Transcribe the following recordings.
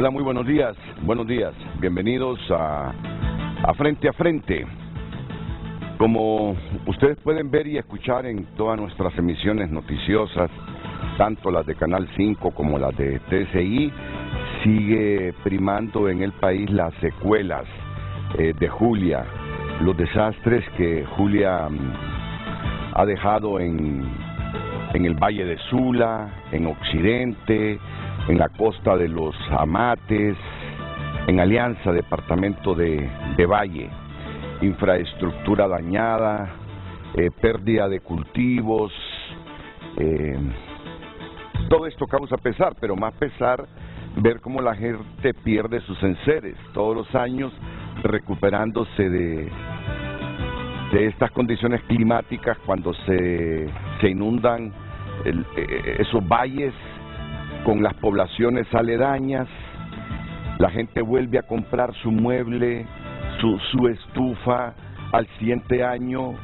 Hola, muy buenos días. Buenos días. Bienvenidos a Frente a Frente. Como ustedes pueden ver y escuchar en todas nuestras emisiones noticiosas, tanto las de Canal 5 como las de TCI, sigue primando en el país las secuelas de Julia, los desastres que Julia ha dejado en el Valle de Sula, en Occidente, en la costa de los Amates, en Alianza, departamento de Valle. Infraestructura dañada, pérdida de cultivos, todo esto causa pesar, pero más pesar ver cómo la gente pierde sus enseres todos los años, recuperándose de estas condiciones climáticas cuando se inundan esos valles con las poblaciones aledañas. La gente vuelve a comprar su mueble, su estufa al siguiente año.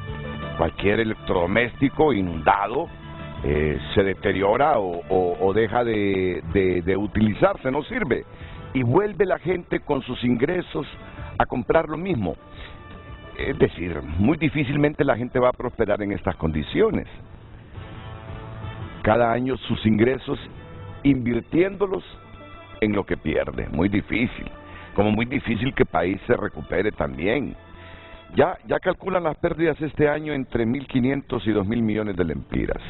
Cualquier electrodoméstico inundado se deteriora o deja de utilizarse, no sirve, y vuelve la gente con sus ingresos a comprar lo mismo. Es decir, muy difícilmente la gente va a prosperar en estas condiciones. Cada año sus ingresos invirtiéndolos en lo que pierde, muy difícil. Como muy difícil que el país se recupere también. Ya calculan las pérdidas este año entre 1.500 y 2.000 millones de lempiras.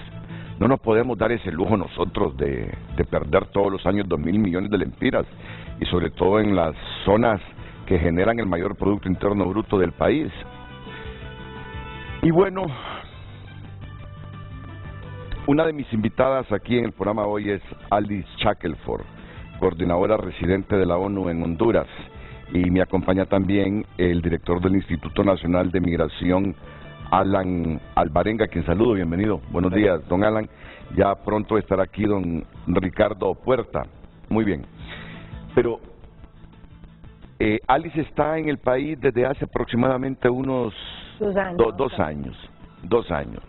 No nos podemos dar ese lujo nosotros de perder todos los años 2.000 millones de lempiras, y sobre todo en las zonas que generan el mayor Producto Interno Bruto del país. Y bueno, una de mis invitadas aquí en el programa hoy es Alice Shackelford, coordinadora residente de la ONU en Honduras, y me acompaña también el director del Instituto Nacional de Migración, Alan Alvarenga, quien saludo. Bienvenido. Buenos días, don Alan. Ya pronto estará aquí don Ricardo Puerta. Muy bien. Pero Alice está en el país desde hace aproximadamente unos 2 años. Dos años.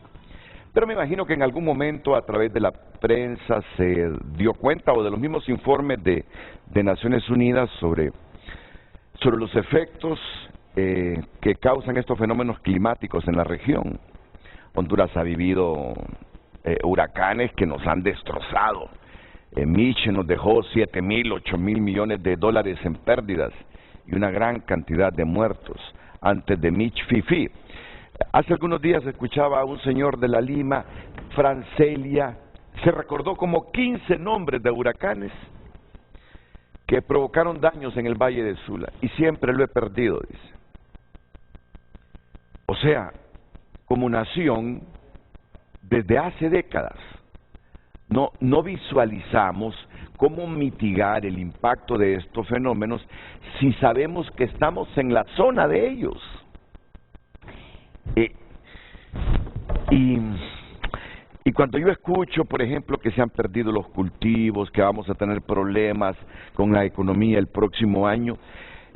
Pero me imagino que en algún momento a través de la prensa se dio cuenta, o de los mismos informes de Naciones Unidas sobre los efectos que causan estos fenómenos climáticos en la región. Honduras ha vivido huracanes que nos han destrozado. Mitch nos dejó 7.000, 8.000 millones de dólares en pérdidas y una gran cantidad de muertos. Antes de Mitch, Fifi. Hace algunos días escuchaba a un señor de La Lima, Francelia, se recordó como 15 nombres de huracanes que provocaron daños en el Valle de Sula, y siempre lo he perdido, dice. O sea, como nación, desde hace décadas, no visualizamos cómo mitigar el impacto de estos fenómenos si sabemos que estamos en la zona de ellos. Y cuando yo escucho, por ejemplo, que se han perdido los cultivos, que vamos a tener problemas con la economía el próximo año,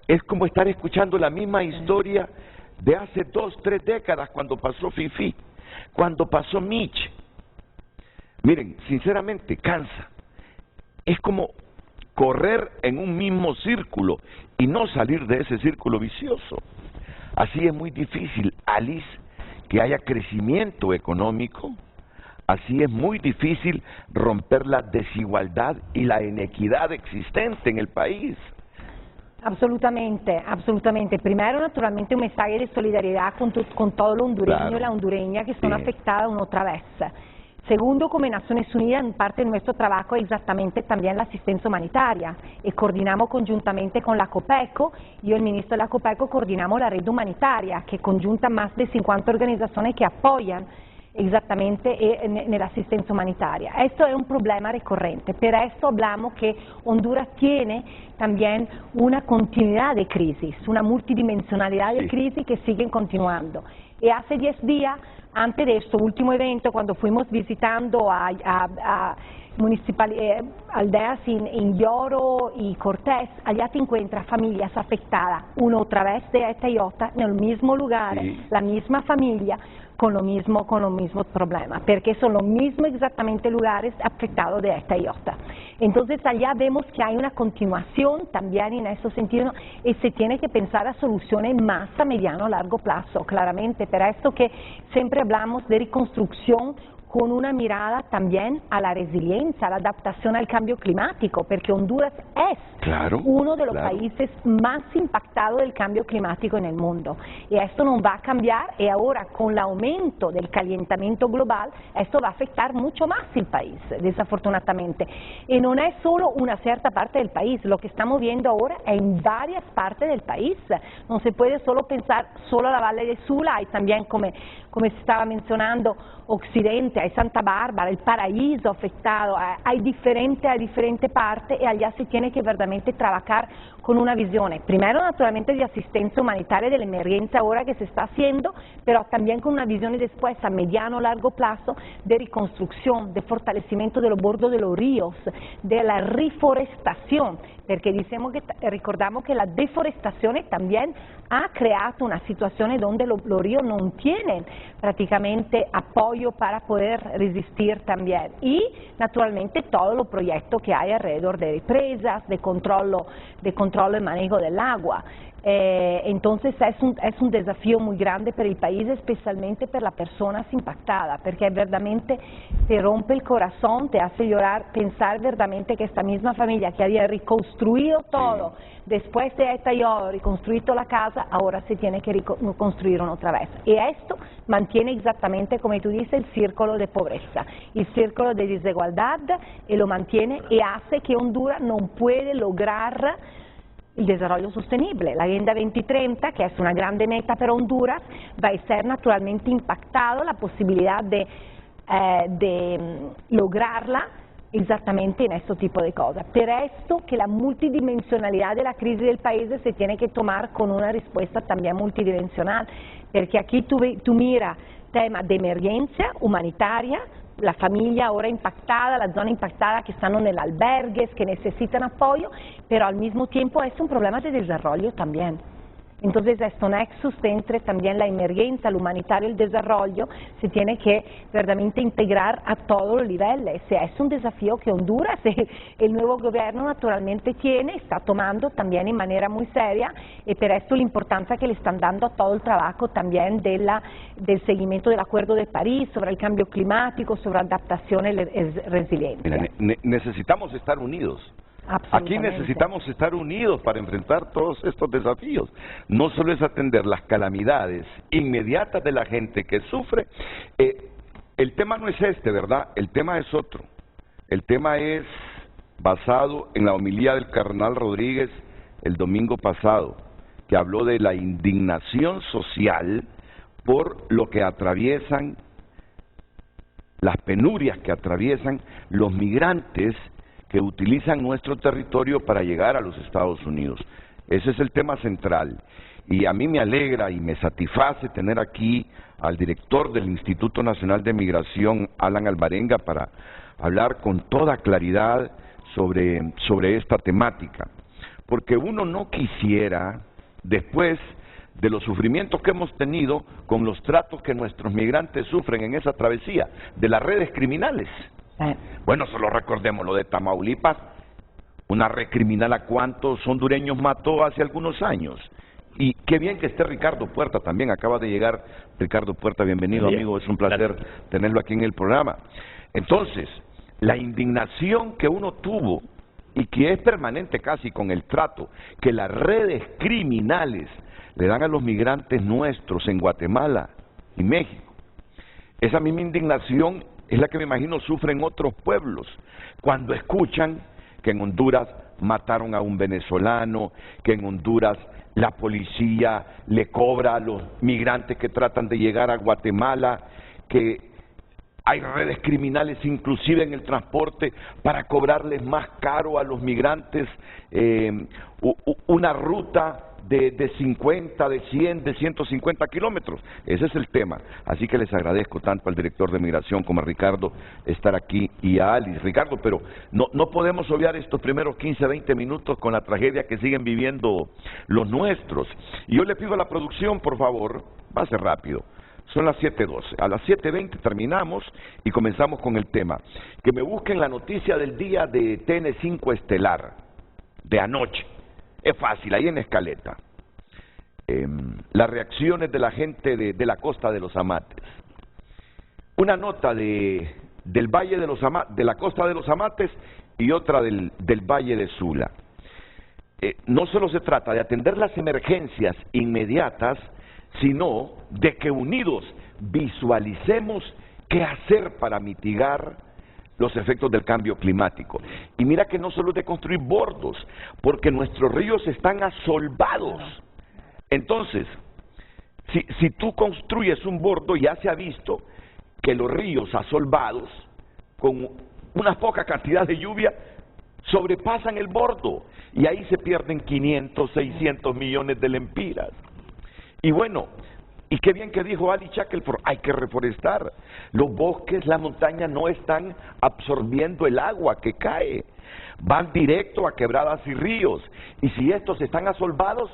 es como estar escuchando la misma historia de hace 2, 3 décadas, cuando pasó Fifi, cuando pasó Mitch. Miren, sinceramente, cansa. Es como correr en un mismo círculo y no salir de ese círculo vicioso. Así es muy difícil, Alice, que haya crecimiento económico. Así es muy difícil romper la desigualdad y la inequidad existente en el país. Absolutamente, absolutamente. Primero, naturalmente, un mensaje de solidaridad con todo lo hondureño, claro, y la hondureña que son sí, afectadas una otra vez. Segundo, como Naciones Unidas, en parte de nuestro trabajo es exactamente también la asistencia humanitaria, y coordinamos conjuntamente con la COPECO. Yo y el ministro de la COPECO coordinamos la red humanitaria, que conjunta más de 50 organizaciones que apoyan exactamente en la asistencia humanitaria. Esto es un problema recurrente, por eso hablamos que Honduras tiene también una continuidad de crisis, una multidimensionalidad de crisis que siguen continuando. Y hace 10 días, antes de este último evento, cuando fuimos visitando a aldeas en Lloro y Cortés, allá te encuentras familias afectadas, uno otra vez de esta y otra, en el mismo lugar, la misma familia, con lo mismo problema, porque son los mismos exactamente lugares afectados de esta y otra. Entonces allá vemos que hay una continuación también en ese sentido y se tiene que pensar a soluciones más a mediano o largo plazo, claramente, pero esto que siempre hablamos de reconstrucción con una mirada también a la resiliencia, a la adaptación al cambio climático, porque Honduras es uno de los países más impactados del cambio climático en el mundo. Y esto no va a cambiar, y ahora con el aumento del calentamiento global, esto va a afectar mucho más el país, desafortunadamente. Y no es solo una cierta parte del país, lo que estamos viendo ahora es en varias partes del país. No se puede solo pensar solo a la Valle de Sula, hay también, como se estaba mencionando, Occidente, hay Santa Bárbara, el Paraíso afectado, hay diferentes partes y allá se tiene que verdaderamente trabajar con una visión, primero naturalmente de asistencia humanitaria de la emergencia ahora que se está haciendo, pero también con una visión después a mediano o largo plazo de reconstrucción, de fortalecimiento de los bordos de los ríos, de la reforestación, porque recordamos que la deforestación también ha creado una situación donde los ríos no tienen prácticamente apoyo para poder resistir también. Y naturalmente todos los proyectos que hay alrededor de represas, de control y manejo del agua. Entonces es un desafío muy grande para el país, especialmente para las personas impactadas, porque verdaderamente te rompe el corazón, te hace llorar, pensar verdaderamente que esta misma familia que había reconstruido todo, después de esta lloro, reconstruido la casa, ahora se tiene que reconstruir otra vez. Y esto mantiene exactamente, como tú dices, el círculo de pobreza, el círculo de desigualdad, y lo mantiene y hace que Honduras no puede lograr el desarrollo sostenible. La Agenda 2030, que es una grande meta para Honduras, va a ser naturalmente impactado la posibilidad de lograrla exactamente en este tipo de cosas. Pero esto que la multidimensionalidad de la crisis del país se tiene que tomar con una respuesta también multidimensional, porque aquí tú miras temas de emergencia humanitaria, la familia ahora impactada, la zona impactada que están en el albergues, que necesitan apoyo, pero al mismo tiempo es un problema de desarrollo también. Entonces, este nexus entre también la emergencia, el humanitario y el desarrollo se tiene que verdaderamente integrar a todos los niveles. Es un desafío que Honduras, el nuevo gobierno naturalmente está tomando también en manera muy seria, y por esto la importancia que le están dando a todo el trabajo también del seguimiento del Acuerdo de París sobre el cambio climático, sobre adaptación y resiliencia. Mira, necesitamos estar unidos. Aquí necesitamos estar unidos para enfrentar todos estos desafíos. No solo es atender las calamidades inmediatas de la gente que sufre. El tema no es este, ¿verdad? El tema es otro. El tema es basado en la homilía del cardenal Rodríguez el domingo pasado, que habló de la indignación social por lo que atraviesan, las penurias que atraviesan los migrantes que utilizan nuestro territorio para llegar a los Estados Unidos. Ese es el tema central. Y a mí me alegra y me satisface tener aquí al director del Instituto Nacional de Migración, Alan Alvarenga, para hablar con toda claridad sobre esta temática. Porque uno no quisiera, después de los sufrimientos que hemos tenido con los tratos que nuestros migrantes sufren en esa travesía, de las redes criminales. Bueno, solo recordemos lo de Tamaulipas, una red criminal a cuántos hondureños mató hace algunos años. Y qué bien que esté Ricardo Puerta también, acaba de llegar Ricardo Puerta, bienvenido amigo, es un placer tenerlo aquí en el programa. Entonces, la indignación que uno tuvo y que es permanente casi con el trato que las redes criminales le dan a los migrantes nuestros en Guatemala y México, esa misma indignación es la que me imagino sufren otros pueblos cuando escuchan que en Honduras mataron a un venezolano, que en Honduras la policía le cobra a los migrantes que tratan de llegar a Guatemala, que hay redes criminales inclusive en el transporte para cobrarles más caro a los migrantes una ruta de 50, de 100, de 150 kilómetros. Ese es el tema. Así que les agradezco tanto al director de Migración como a Ricardo estar aquí y a Alice. Ricardo, pero no podemos obviar estos primeros 15, 20 minutos con la tragedia que siguen viviendo los nuestros. Y yo le pido a la producción, por favor, va a ser rápido. Son las 7:12. A las 7:20 terminamos y comenzamos con el tema. Que me busquen la noticia del día de TN5 Estelar, de anoche. Es fácil, ahí en Escaleta. Las reacciones de la gente de la costa de los Amates. Una nota del Valle de los Amates, de la costa de los Amates, y otra del Valle de Sula. No solo se trata de atender las emergencias inmediatas, sino de que unidos visualicemos qué hacer para mitigar los efectos del cambio climático. Y mira que no solo es de construir bordos, porque nuestros ríos están asolvados. Entonces, si tú construyes un bordo, ya se ha visto que los ríos asolvados, con una poca cantidad de lluvia, sobrepasan el bordo, y ahí se pierden 500, 600 millones de lempiras. Y bueno, y qué bien que dijo Ali Shackelford, hay que reforestar. Los bosques, la montaña no están absorbiendo el agua que cae, van directo a quebradas y ríos. Y si estos están asolvados,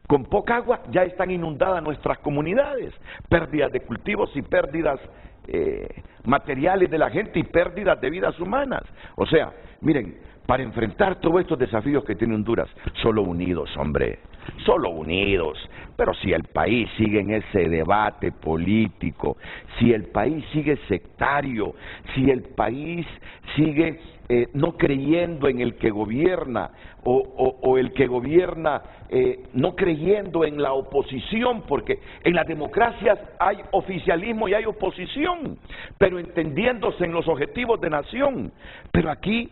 con poca agua ya están inundadas nuestras comunidades. Pérdidas de cultivos y pérdidas materiales de la gente y pérdidas de vidas humanas. O sea, miren, para enfrentar todos estos desafíos que tiene Honduras, solo unidos, hombre, solo unidos. Pero si el país sigue en ese debate político, si el país sigue sectario, si el país sigue no creyendo en el que gobierna, o el que gobierna no creyendo en la oposición, porque en las democracias hay oficialismo y hay oposición, pero entendiéndose en los objetivos de nación. Pero aquí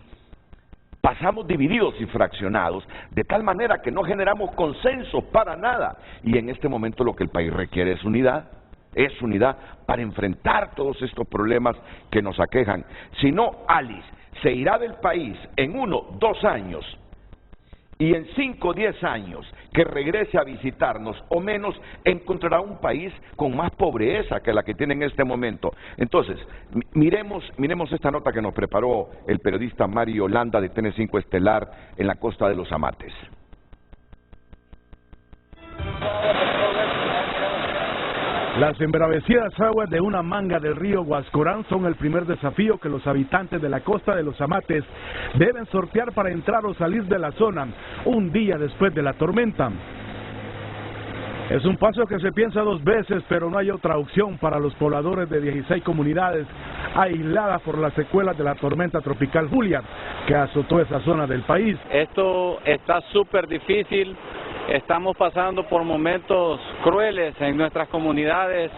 pasamos divididos y fraccionados, de tal manera que no generamos consenso para nada. Y en este momento lo que el país requiere es unidad para enfrentar todos estos problemas que nos aquejan. Si no, Alice se irá del país en 1, 2 años, y en 5, 10 años que regrese a visitarnos o menos, encontrará un país con más pobreza que la que tiene en este momento. Entonces, miremos esta nota que nos preparó el periodista Mario Landa de TN5 Estelar en la costa de los Amates. Las embravecidas aguas de una manga del río Huascorán son el primer desafío que los habitantes de la costa de los Amates deben sortear para entrar o salir de la zona un día después de la tormenta. Es un paso que se piensa 2 veces, pero no hay otra opción para los pobladores de 16 comunidades aisladas por las secuelas de la tormenta tropical Julia, que azotó esa zona del país. Esto está súper difícil. Estamos pasando por momentos crueles en nuestras comunidades,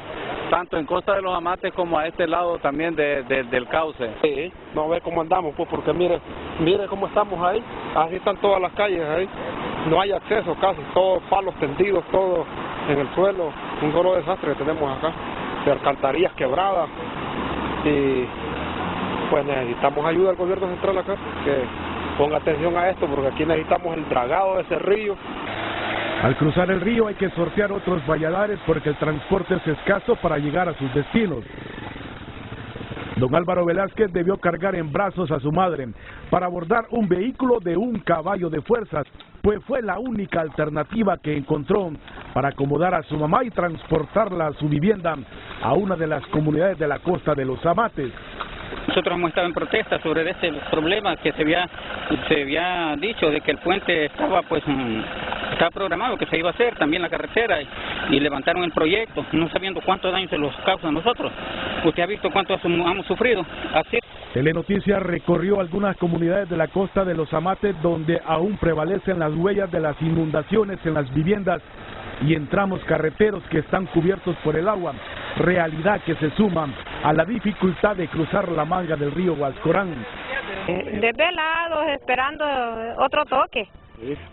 tanto en Costa de los Amates como a este lado también del cauce. Sí, no ve cómo andamos, pues, porque mire cómo estamos ahí, así están todas las calles ahí, no hay acceso casi, todos palos tendidos, todo en el suelo, un solo desastre que tenemos acá, de alcantarillas quebradas, y pues necesitamos ayuda del gobierno central acá, que ponga atención a esto, porque aquí necesitamos el dragado de ese río. Al cruzar el río hay que sortear otros valladares porque el transporte es escaso para llegar a sus destinos. Don Álvaro Velázquez debió cargar en brazos a su madre para abordar un vehículo de 1 caballo de fuerzas, pues fue la única alternativa que encontró para acomodar a su mamá y transportarla a su vivienda a una de las comunidades de la costa de los Amates. Nosotros hemos estado en protesta sobre este problema que se había dicho de que el puente estaba programado que se iba a hacer, también la carretera, y levantaron el proyecto, no sabiendo cuántos daños se los causa a nosotros. Usted ha visto cuánto hemos sufrido. Así. Telenoticias recorrió algunas comunidades de la costa de los Amates donde aún prevalecen las huellas de las inundaciones en las viviendas y en tramos carreteros que están cubiertos por el agua, realidad que se suma a la dificultad de cruzar la manga del río Huascorán. Desvelados, esperando otro toque,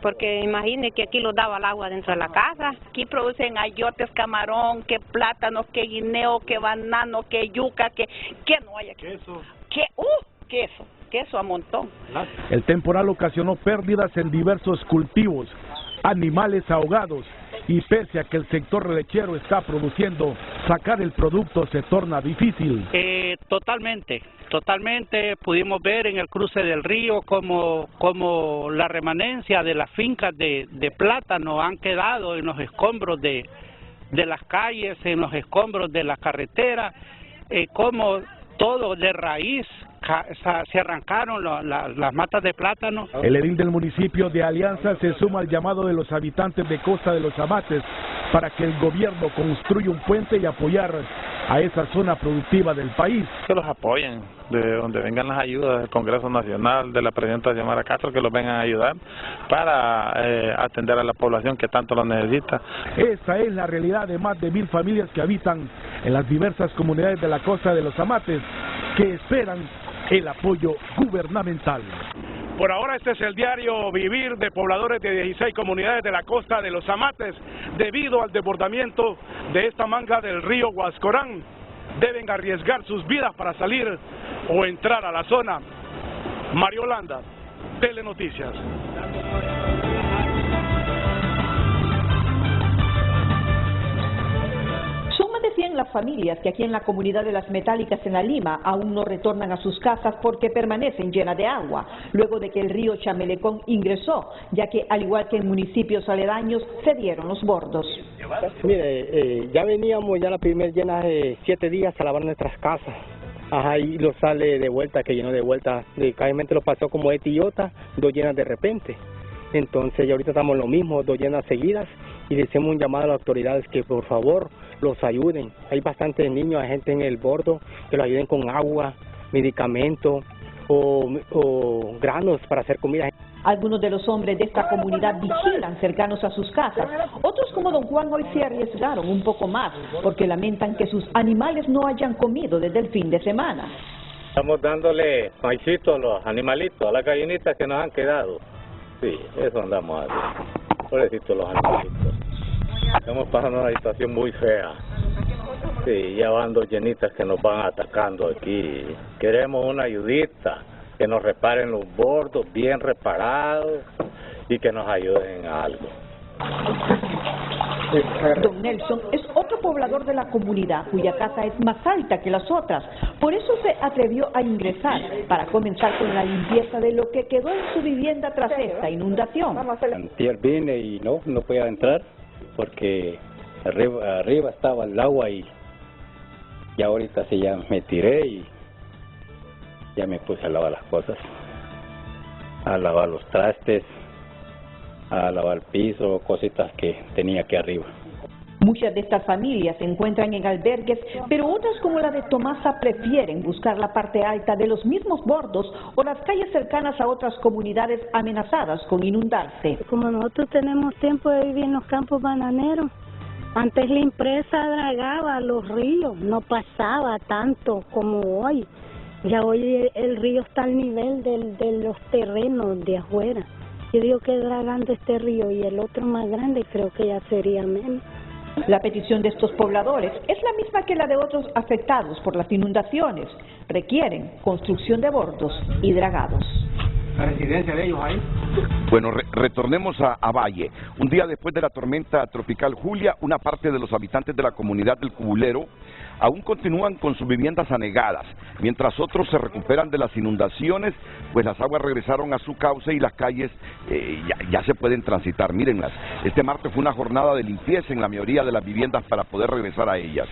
porque imagine que aquí los daba el agua dentro de la casa. Aquí producen ayotes, camarón, que plátanos, que guineo, que banano, que yuca, que no hay aquí. Queso a montón. El temporal ocasionó pérdidas en diversos cultivos. animales ahogados. Y pese a que el sector lechero está produciendo, sacar el producto se torna difícil. Totalmente. Pudimos ver en el cruce del río como la remanencia de las fincas de plátano han quedado en los escombros de las calles, en los escombros de la carretera, como todo de raíz se arrancaron las matas de plátano. El edil del municipio de Alianza se suma al llamado de los habitantes de Costa de los Amates para que el gobierno construya un puente y apoyar a esa zona productiva del país. Que los apoyen, de donde vengan las ayudas del Congreso Nacional, de la presidenta Xiomara Castro, que los vengan a ayudar para atender a la población que tanto lo necesita. Esa es la realidad de más de 1000 familias que habitan en las diversas comunidades de la Costa de los Amates, que esperan el apoyo gubernamental. Por ahora este es el diario vivir de pobladores de 16 comunidades de la Costa de los Amates. Debido al desbordamiento de esta manga del río Huascorán, deben arriesgar sus vidas para salir o entrar a la zona. Mario Landa, Telenoticias. Son más de 100 las familias que aquí en la comunidad de Las Metálicas en La Lima aún no retornan a sus casas porque permanecen llenas de agua, luego de que el río Chamelecón ingresó, ya que al igual que en municipios aledaños se dieron los bordos. Mire, ya veníamos ya la primera llena de 7 días a lavar nuestras casas. Ajá, y lo sale de vuelta, que llenó de vuelta, casualmente lo pasó como de Tillota, 2 llenas de repente. Entonces ya ahorita estamos lo mismo, 2 llenas seguidas, y le hacemos un llamado a las autoridades que por favor los ayuden. Hay bastantes niños, hay gente en el bordo, que los ayuden con agua, medicamentos o granos para hacer comida. Algunos de los hombres de esta comunidad vigilan cercanos a sus casas. Otros, como don Juan, hoy se arriesgaron un poco más porque lamentan que sus animales no hayan comido desde el fin de semana. Estamos dándole maicito a los animalitos, a las gallinitas que nos han quedado. Sí, eso andamos haciendo. Pobrecitos los animalitos. Estamos pasando una situación muy fea. Sí, ya van 2 llenitas que nos van atacando aquí. Queremos una ayudita, que nos reparen los bordos bien reparados y que nos ayuden a algo. Don Nelson es otro poblador de la comunidad cuya casa es más alta que las otras. Por eso se atrevió a ingresar para comenzar con la limpieza de lo que quedó en su vivienda tras esta inundación. Antier vine y no podía entrar porque arriba estaba el agua y ahorita sí ya me tiré y ya me puse a lavar las cosas, a lavar los trastes, a lavar el piso, cositas que tenía aquí arriba. Muchas de estas familias se encuentran en albergues, pero otras como la de Tomasa prefieren buscar la parte alta de los mismos bordos o las calles cercanas a otras comunidades amenazadas con inundarse. Como nosotros tenemos tiempo de vivir en los campos bananeros, antes la empresa dragaba los ríos, no pasaba tanto como hoy. Ya hoy el río está al nivel de los terrenos de afuera. Yo digo que dragando este río y el otro más grande creo que ya sería menos. La petición de estos pobladores es la misma que la de otros afectados por las inundaciones. Requieren construcción de bordos y dragados. La residencia de ellos ahí. Bueno, retornemos a Valle. Un día después de la tormenta tropical Julia, una parte de los habitantes de la comunidad del Cubulero aún continúan con sus viviendas anegadas, mientras otros se recuperan de las inundaciones, pues las aguas regresaron a su cauce y las calles ya se pueden transitar. Mírenlas, este martes fue una jornada de limpieza en la mayoría de las viviendas para poder regresar a ellas.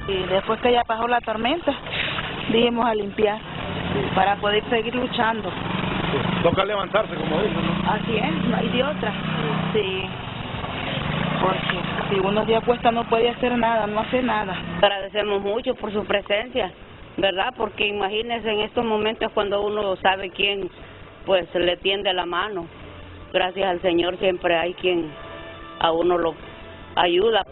Y después que ya pasó la tormenta, dijimos a limpiar para poder seguir luchando. Toca levantarse, como dicen, ¿no? Así es, no hay de otra. Sí, porque si uno se acuesta no puede hacer nada, no hace nada. Agradecemos mucho por su presencia, ¿verdad? Porque imagínense en estos momentos cuando uno sabe quién pues le tiende la mano. Gracias al Señor siempre hay quien a uno lo ayuda.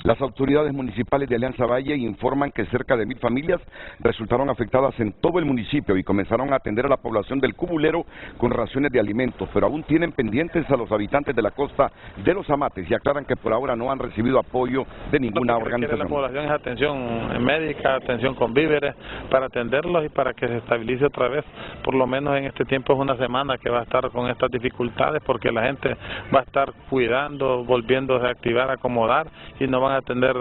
Las autoridades municipales de Alianza Valle informan que cerca de 1000 familias resultaron afectadas en todo el municipio y comenzaron a atender a la población del Cubulero con raciones de alimentos, pero aún tienen pendientes a los habitantes de la costa de los Amates y aclaran que por ahora no han recibido apoyo de ninguna organización. La población es atención médica, atención con víveres para atenderlos y para que se estabilice otra vez. Por lo menos en este tiempo es una semana que va a estar con estas dificultades porque la gente va a estar cuidando, volviendo a reactivar, acomodar y no van a tener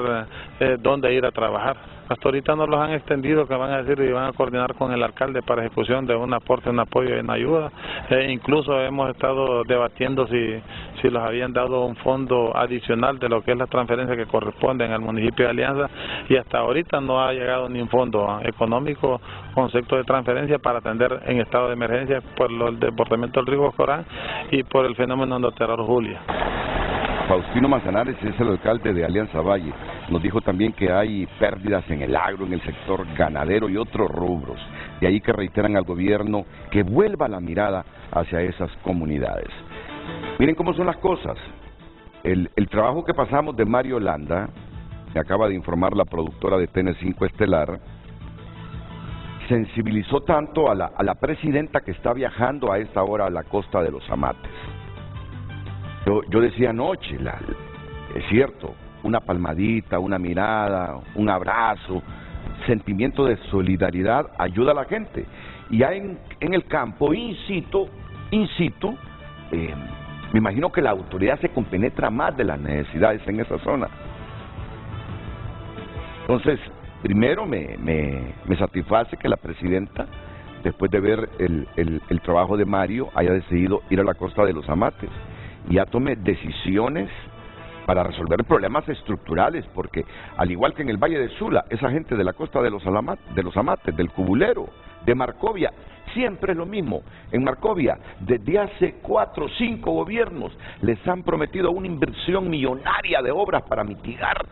dónde ir a trabajar. Hasta ahorita no los han extendido, que van a decir y van a coordinar con el alcalde para ejecución de un aporte, un apoyo y una ayuda. Incluso hemos estado debatiendo si los habían dado un fondo adicional de lo que es la transferencia que corresponde al municipio de Alianza y hasta ahorita no ha llegado ni un fondo económico concepto de transferencia para atender en estado de emergencia por el desbordamiento del río Guascorán y por el fenómeno de terror Julia. Faustino Manzanares es el alcalde de Alianza Valle. Nos dijo también que hay pérdidas en el agro, en el sector ganadero y otros rubros. De ahí que reiteran al gobierno que vuelva la mirada hacia esas comunidades. Miren cómo son las cosas. El trabajo que pasamos de Mario Landa, me acaba de informar la productora de TN5 Estelar, sensibilizó tanto a la presidenta que está viajando a esta hora a la costa de los Amates. Yo decía anoche, es cierto, una palmadita, una mirada, un abrazo, sentimiento de solidaridad ayuda a la gente. Y ya en el campo, in situ, me imagino que la autoridad se compenetra más de las necesidades en esa zona. Entonces, primero me satisface que la presidenta, después de ver el trabajo de Mario, haya decidido ir a la costa de los Amates. Y ya tome decisiones para resolver problemas estructurales, porque al igual que en el Valle de Sula, esa gente de la costa de los Amates, del Cubulero, de Marcovia, siempre es lo mismo. En Marcovia, desde hace 4 o 5 gobiernos, les han prometido una inversión millonaria de obras para mitigar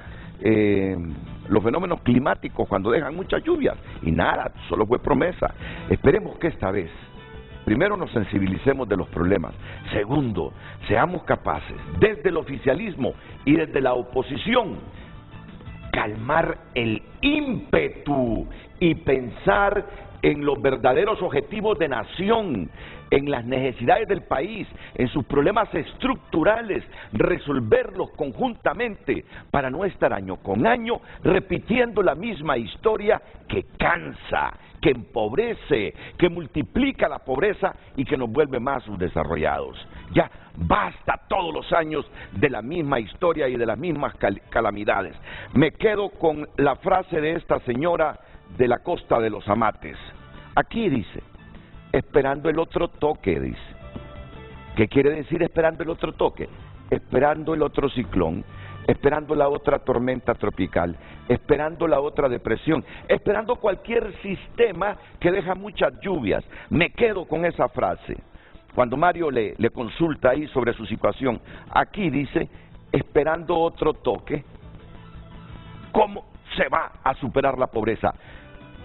los fenómenos climáticos cuando dejan muchas lluvias, y nada, solo fue promesa. Esperemos que esta vez primero nos sensibilicemos de los problemas. Segundo, seamos capaces, desde el oficialismo y desde la oposición, calmar el ímpetu y pensar en los verdaderos objetivos de nación, en las necesidades del país, en sus problemas estructurales, resolverlos conjuntamente para no estar año con año repitiendo la misma historia que cansa, que empobrece, que multiplica la pobreza y que nos vuelve más subdesarrollados. Ya basta todos los años de la misma historia y de las mismas calamidades. Me quedo con la frase de esta señora de la costa de los Amates. Aquí dice, esperando el otro toque, dice. ¿Qué quiere decir esperando el otro toque? Esperando el otro ciclón, esperando la otra tormenta tropical, esperando la otra depresión, esperando cualquier sistema que deja muchas lluvias. Me quedo con esa frase. Cuando Mario le consulta ahí sobre su situación, aquí dice, esperando otro toque, ¿cómo se va a superar la pobreza?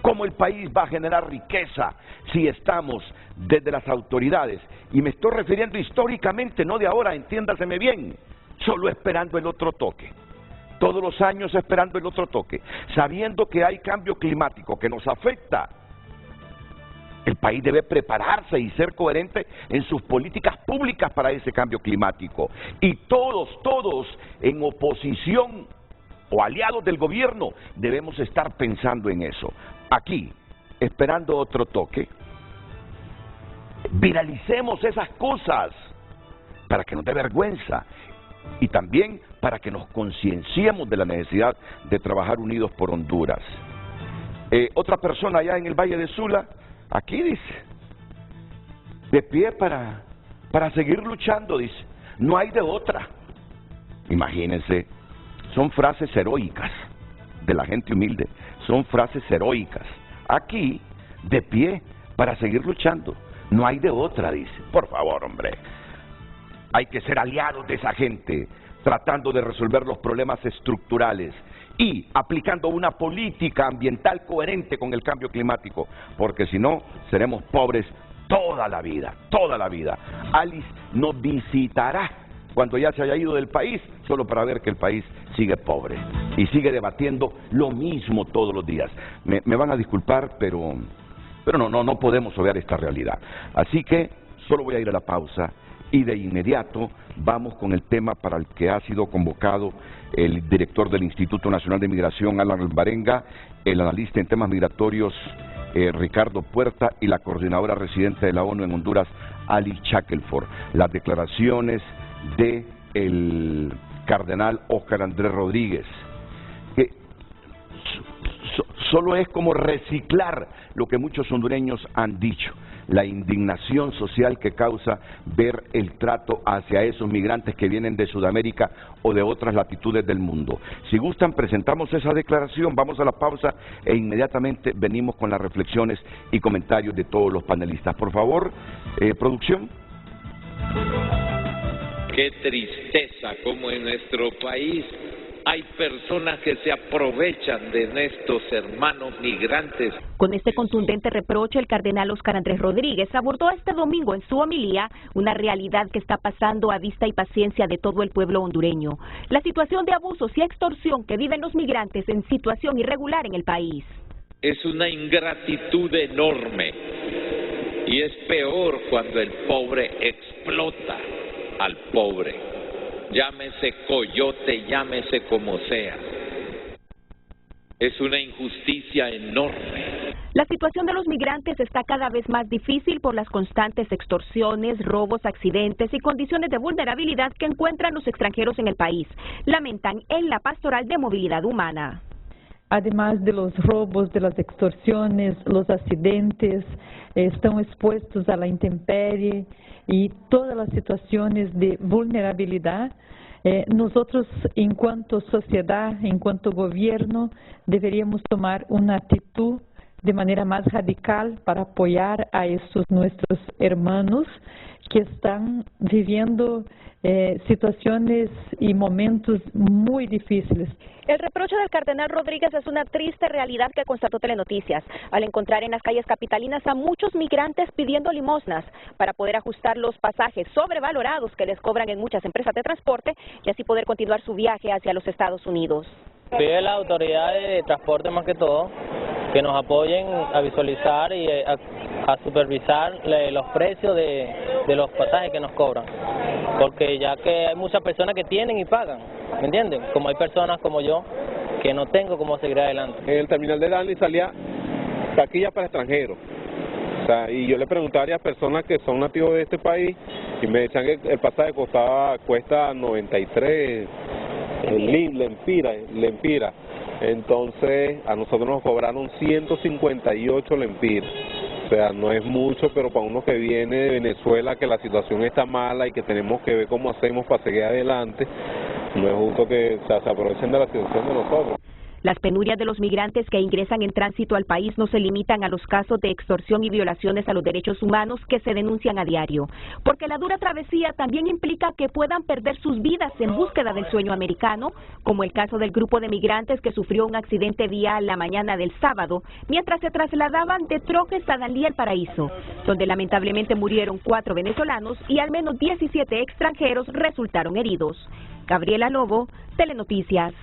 ¿Cómo el país va a generar riqueza si estamos desde las autoridades? Y me estoy refiriendo históricamente, no de ahora, entiéndaseme bien, solo esperando el otro toque. Todos los años esperando el otro toque, sabiendo que hay cambio climático que nos afecta. El país debe prepararse y ser coherente en sus políticas públicas para ese cambio climático. Y todos en oposición o aliados del gobierno debemos estar pensando en eso. Aquí, esperando otro toque, viralicemos esas cosas para que nos dé vergüenza y también para que nos concienciemos de la necesidad de trabajar unidos por Honduras. Otra persona allá en el Valle de Sula, aquí dice, de pie para seguir luchando, dice, no hay de otra. Imagínense, son frases heroicas de la gente humilde, son frases heroicas. Aquí, de pie para seguir luchando, no hay de otra, dice. Por favor, hombre, hay que ser aliados de esa gente, tratando de resolver los problemas estructurales y aplicando una política ambiental coherente con el cambio climático, porque si no, seremos pobres toda la vida, toda la vida. Alice nos visitará cuando ya se haya ido del país, solo para ver que el país sigue pobre y sigue debatiendo lo mismo todos los días. Me van a disculpar, pero no podemos obviar esta realidad. Así que solo voy a ir a la pausa y de inmediato vamos con el tema para el que ha sido convocado el director del Instituto Nacional de Migración, Alan Alvarenga, el analista en temas migratorios, Ricardo Puerta, y la coordinadora residente de la ONU en Honduras, Ali Shackelford. Las declaraciones de el cardenal Óscar Andrés Rodríguez, que solo es como reciclar lo que muchos hondureños han dicho, la indignación social que causa ver el trato hacia esos migrantes que vienen de Sudamérica o de otras latitudes del mundo. Si gustan, presentamos esa declaración, vamos a la pausa e inmediatamente venimos con las reflexiones y comentarios de todos los panelistas. Por favor, producción. Qué tristeza como en nuestro país hay personas que se aprovechan de nuestros hermanos migrantes. Con este contundente reproche, el cardenal Óscar Andrés Rodríguez abordó este domingo en su homilía una realidad que está pasando a vista y paciencia de todo el pueblo hondureño. La situación de abusos y extorsión que viven los migrantes en situación irregular en el país. Es una ingratitud enorme y es peor cuando el pobre explota al pobre. Llámese coyote, llámese como sea. Es una injusticia enorme. La situación de los migrantes está cada vez más difícil por las constantes extorsiones, robos, accidentes y condiciones de vulnerabilidad que encuentran los extranjeros en el país, lamentan en la Pastoral de Movilidad Humana. Además de los robos, de las extorsiones, los accidentes, están expuestos a la intemperie y todas las situaciones de vulnerabilidad. Nosotros, en cuanto sociedad, en cuanto gobierno, deberíamos tomar una actitud de manera más radical para apoyar a estos nuestros hermanos que están viviendo situaciones y momentos muy difíciles. El reproche del cardenal Rodríguez es una triste realidad que constató Telenoticias, al encontrar en las calles capitalinas a muchos migrantes pidiendo limosnas para poder ajustar los pasajes sobrevalorados que les cobran en muchas empresas de transporte y así poder continuar su viaje hacia los Estados Unidos. Pide a las autoridades de transporte más que todo que nos apoyen a visualizar y a supervisar los precios de los pasajes que nos cobran, porque ya que hay muchas personas que tienen y pagan, ¿me entienden? Como hay personas como yo que no tengo cómo seguir adelante. En el terminal de Dani salía taquilla para extranjeros, o sea, y yo le preguntaba a varias personas que son nativos de este país y me decían que el pasaje cuesta 93 lempiras. Entonces a nosotros nos cobraron 158 lempiras. O sea, no es mucho, pero para uno que viene de Venezuela, que la situación está mala y que tenemos que ver cómo hacemos para seguir adelante, no es justo que se aprovechen de la situación de nosotros. Las penurias de los migrantes que ingresan en tránsito al país no se limitan a los casos de extorsión y violaciones a los derechos humanos que se denuncian a diario, porque la dura travesía también implica que puedan perder sus vidas en búsqueda del sueño americano, como el caso del grupo de migrantes que sufrió un accidente vial la mañana del sábado, mientras se trasladaban de Trojes a Danlí El Paraíso, donde lamentablemente murieron 4 venezolanos y al menos 17 extranjeros resultaron heridos. Gabriela Lobo, Telenoticias.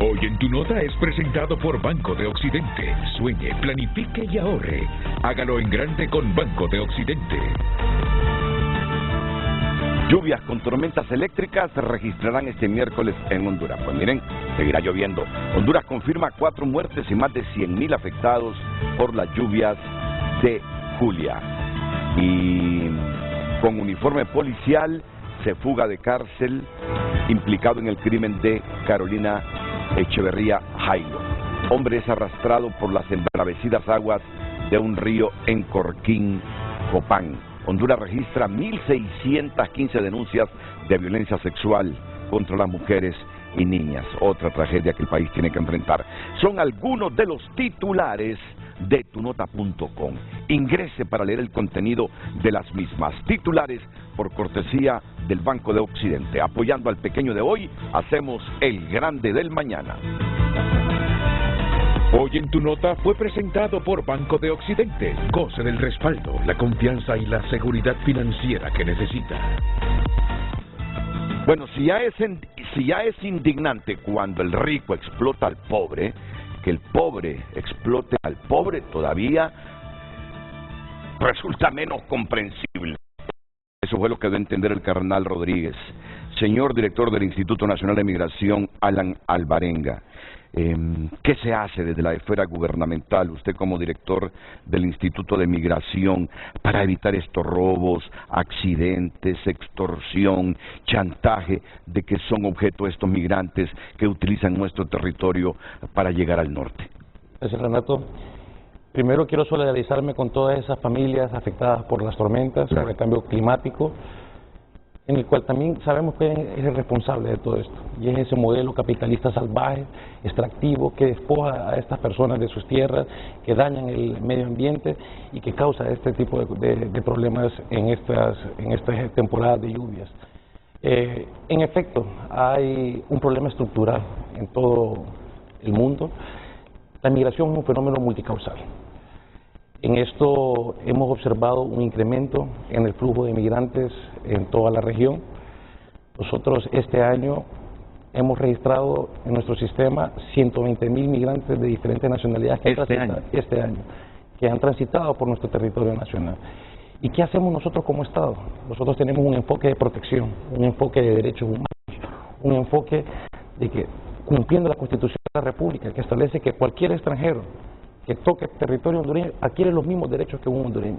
Hoy en Tu Nota es presentado por Banco de Occidente. Sueñe, planifique y ahorre. Hágalo en grande con Banco de Occidente. Lluvias con tormentas eléctricas se registrarán este miércoles en Honduras. Pues miren, seguirá lloviendo. Honduras confirma 4 muertes y más de 100,000 afectados por las lluvias de Julia. Y con uniforme policial se fuga de cárcel implicado en el crimen de Carolina Echeverría Jailo. Hombre es arrastrado por las embravecidas aguas de un río en Corquín, Copán. Honduras registra 1.615 denuncias de violencia sexual contra las mujeres y niñas. Otra tragedia que el país tiene que enfrentar. Son algunos de los titulares de tunota.com. Ingrese para leer el contenido de las mismas. Titulares por cortesía del Banco de Occidente. Apoyando al pequeño de hoy, hacemos el grande del mañana. Hoy en Tu Nota fue presentado por Banco de Occidente. Goce del respaldo, la confianza y la seguridad financiera que necesita. Bueno, si ya es indignante cuando el rico explota al pobre, que el pobre explote al pobre todavía resulta menos comprensible. Eso fue lo que dio a entender el cardenal Rodríguez. Señor director del Instituto Nacional de Migración, Alan Alvarenga, ¿qué se hace desde la esfera gubernamental, usted como director del Instituto de Migración, para evitar estos robos, accidentes, extorsión, chantaje de que son objeto estos migrantes que utilizan nuestro territorio para llegar al norte? Gracias, Renato. Primero quiero solidarizarme con todas esas familias afectadas por las tormentas, por el cambio climático, en el cual también sabemos que es el responsable de todo esto, y es ese modelo capitalista salvaje, extractivo, que despoja a estas personas de sus tierras, que dañan el medio ambiente y que causa este tipo de problemas en estas temporadas de lluvias. En efecto, hay un problema estructural en todo el mundo. La migración es un fenómeno multicausal. En esto hemos observado un incremento en el flujo de migrantes en toda la región. Nosotros este año hemos registrado en nuestro sistema 120,000 migrantes de diferentes nacionalidades que han transitado por nuestro territorio nacional. ¿Y qué hacemos nosotros como Estado? Nosotros tenemos un enfoque de protección, un enfoque de derechos humanos, un enfoque de que, cumpliendo la Constitución de la República, que establece que cualquier extranjero que toque territorio hondureño adquiere los mismos derechos que un hondureño.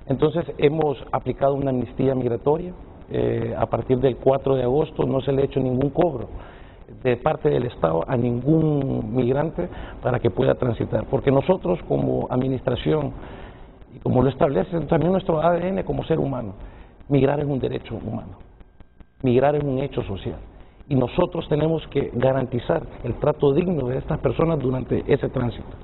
Entonces hemos aplicado una amnistía migratoria. A partir del 4 de agosto no se le ha hecho ningún cobro de parte del Estado a ningún migrante para que pueda transitar, porque nosotros como administración, y como lo establece también nuestro ADN como ser humano, migrar es un derecho humano, migrar es un hecho social, y nosotros tenemos que garantizar el trato digno de estas personas durante ese tránsito.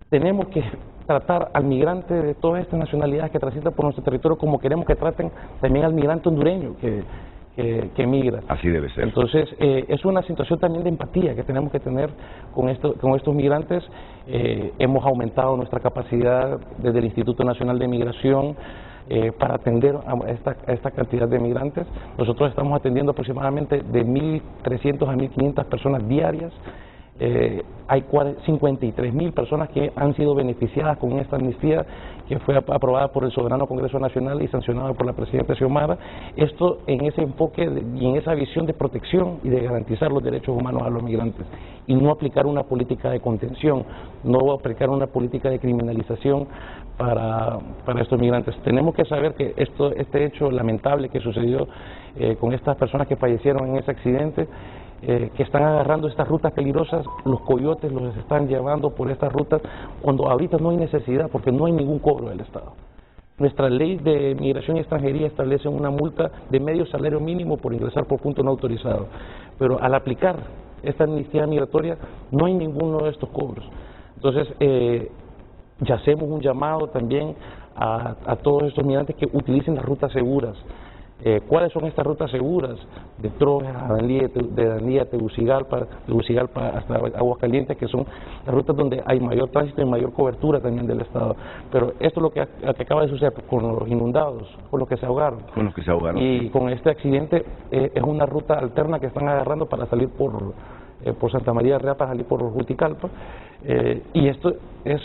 Tenemos que tratar al migrante de todas estas nacionalidades que transitan por nuestro territorio como queremos que traten también al migrante hondureño que migra. Así debe ser. Entonces, es una situación también de empatía que tenemos que tener con estos migrantes. Hemos aumentado nuestra capacidad desde el Instituto Nacional de Migración para atender a esta cantidad de migrantes. Nosotros estamos atendiendo aproximadamente de 1.300 a 1.500 personas diarias. Hay 53,000 personas que han sido beneficiadas con esta amnistía que fue aprobada por el Soberano Congreso Nacional y sancionada por la Presidenta Xiomara. Esto en ese enfoque y en esa visión de protección y de garantizar los derechos humanos a los migrantes, y no aplicar una política de contención, no aplicar una política de criminalización para estos migrantes. Tenemos que saber que este hecho lamentable que sucedió con estas personas que fallecieron en ese accidente, que están agarrando estas rutas peligrosas, los coyotes los están llevando por estas rutas cuando ahorita no hay necesidad, porque no hay ningún cobro del Estado. Nuestra ley de migración y extranjería establece una multa de medio salario mínimo por ingresar por punto no autorizado, pero al aplicar esta amnistía migratoria no hay ninguno de estos cobros. Entonces, ya hacemos un llamado también a todos estos migrantes que utilicen las rutas seguras. ¿Cuáles son estas rutas seguras? De Trojes a Danlí, a Tegucigalpa hasta Aguascalientes, que son las rutas donde hay mayor tránsito y mayor cobertura también del Estado. Pero esto es lo que acaba de suceder con los inundados, con los que se ahogaron. Con los que se ahogaron. Y con este accidente es una ruta alterna que están agarrando para salir por Santa María Real, para salir por Juticalpa. Y esto es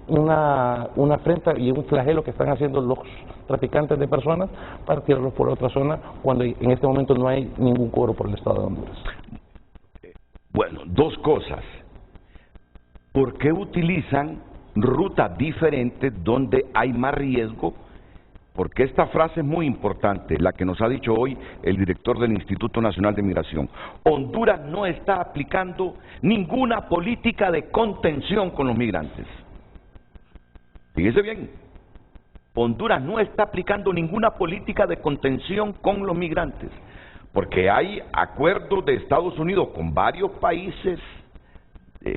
una afrenta y un flagelo que están haciendo los traficantes de personas para tirarlos por otra zona cuando en este momento no hay ningún cobro por el Estado de Honduras. Bueno, dos cosas. ¿Por qué utilizan rutas diferentes donde hay más riesgo? Porque esta frase es muy importante, la que nos ha dicho hoy el director del Instituto Nacional de Migración. Honduras no está aplicando ninguna política de contención con los migrantes. Fíjese bien, Honduras no está aplicando ninguna política de contención con los migrantes, porque hay acuerdos de Estados Unidos con varios países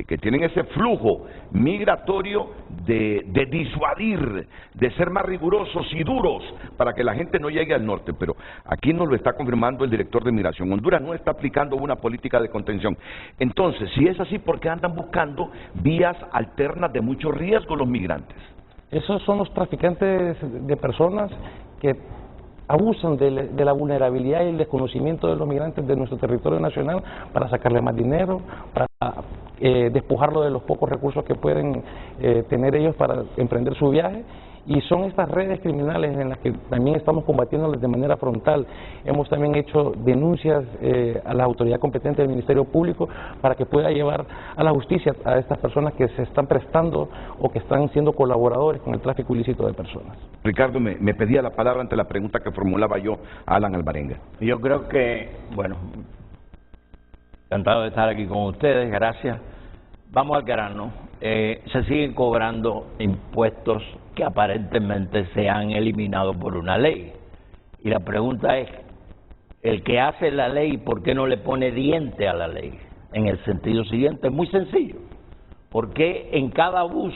que tienen ese flujo migratorio de disuadir, de ser más rigurosos y duros para que la gente no llegue al norte. Pero aquí nos lo está confirmando el director de Migración. Honduras no está aplicando una política de contención. Entonces, si es así, ¿por qué andan buscando vías alternas de mucho riesgo los migrantes? Esos son los traficantes de personas que abusan de la vulnerabilidad y el desconocimiento de los migrantes de nuestro territorio nacional para sacarle más dinero, para despojarlo de los pocos recursos que pueden tener ellos para emprender su viaje. Y son estas redes criminales en las que también estamos combatiéndolas de manera frontal. Hemos también hecho denuncias a la autoridad competente del Ministerio Público para que pueda llevar a la justicia a estas personas que se están prestando o que están siendo colaboradores con el tráfico ilícito de personas. Ricardo me pedía la palabra ante la pregunta que formulaba yo a Alan Alvarenga. Yo creo que, bueno, encantado de estar aquí con ustedes, gracias. Vamos al grano. Se siguen cobrando impuestos que aparentemente se han eliminado por una ley. Y la pregunta es, el que hace la ley, ¿por qué no le pone diente a la ley? En el sentido siguiente, es muy sencillo. ¿Por qué en cada bus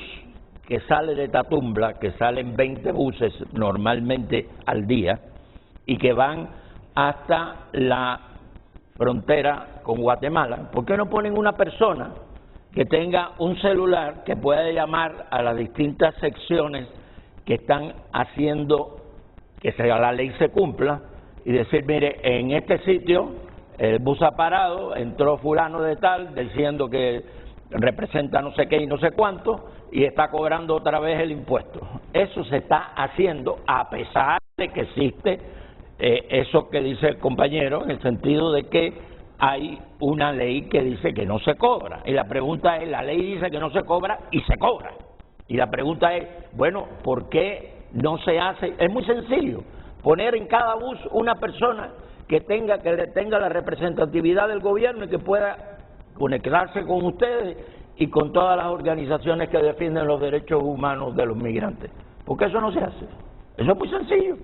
que sale de Tatumbla, que salen 20 buses normalmente al día, y que van hasta la frontera con Guatemala, ¿por qué no ponen una persona que tenga un celular que pueda llamar a las distintas secciones que están haciendo que la ley se cumpla y decir, mire, en este sitio el bus ha parado, entró fulano de tal diciendo que representa no sé qué y no sé cuánto y está cobrando otra vez el impuesto? Eso se está haciendo a pesar de que existe eso que dice el compañero, en el sentido de que hay una ley que dice que no se cobra. Y la pregunta es, la ley dice que no se cobra y se cobra. Y la pregunta es, bueno, ¿por qué no se hace? Es muy sencillo, poner en cada bus una persona que tenga la representatividad del gobierno y que pueda conectarse con ustedes y con todas las organizaciones que defienden los derechos humanos de los migrantes. Porque eso no se hace. Eso es muy sencillo.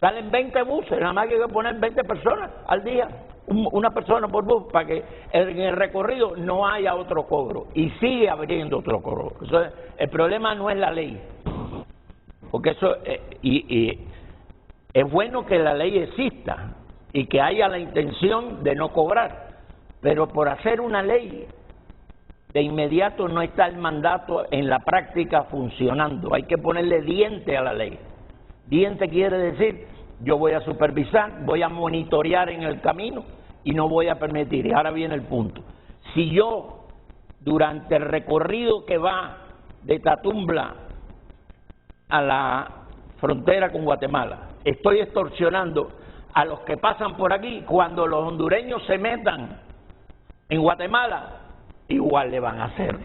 Salen 20 buses, nada más que hay que poner 20 personas al día. Una persona por bus para que en el recorrido no haya otro cobro y sigue habiendo otro cobro. Eso el problema no es la ley, porque eso y es bueno que la ley exista y que haya la intención de no cobrar, pero por hacer una ley de inmediato no está el mandato en la práctica funcionando. Hay que ponerle diente a la ley. Diente quiere decir, yo voy a supervisar, voy a monitorear en el camino y no voy a permitir. Y ahora viene el punto. Si yo, durante el recorrido que va de Tatumbla a la frontera con Guatemala, estoy extorsionando a los que pasan por aquí, cuando los hondureños se metan en Guatemala, igual le van a hacer.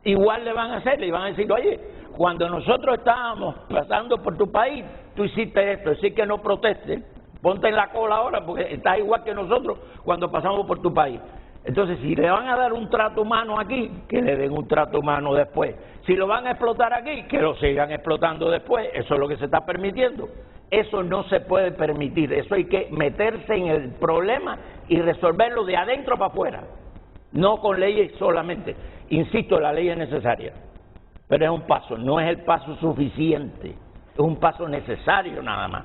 Igual le van a hacer, le van a decir, oye, cuando nosotros estábamos pasando por tu país, tú hiciste esto, decir que no protestes, ponte en la cola ahora porque estás igual que nosotros cuando pasamos por tu país. Entonces, si le van a dar un trato humano aquí, que le den un trato humano después. Si lo van a explotar aquí, que lo sigan explotando después. Eso es lo que se está permitiendo. Eso no se puede permitir. Eso hay que meterse en el problema y resolverlo de adentro para afuera. No con leyes solamente. Insisto, la ley es necesaria, pero es un paso, no es el paso suficiente, es un paso necesario nada más.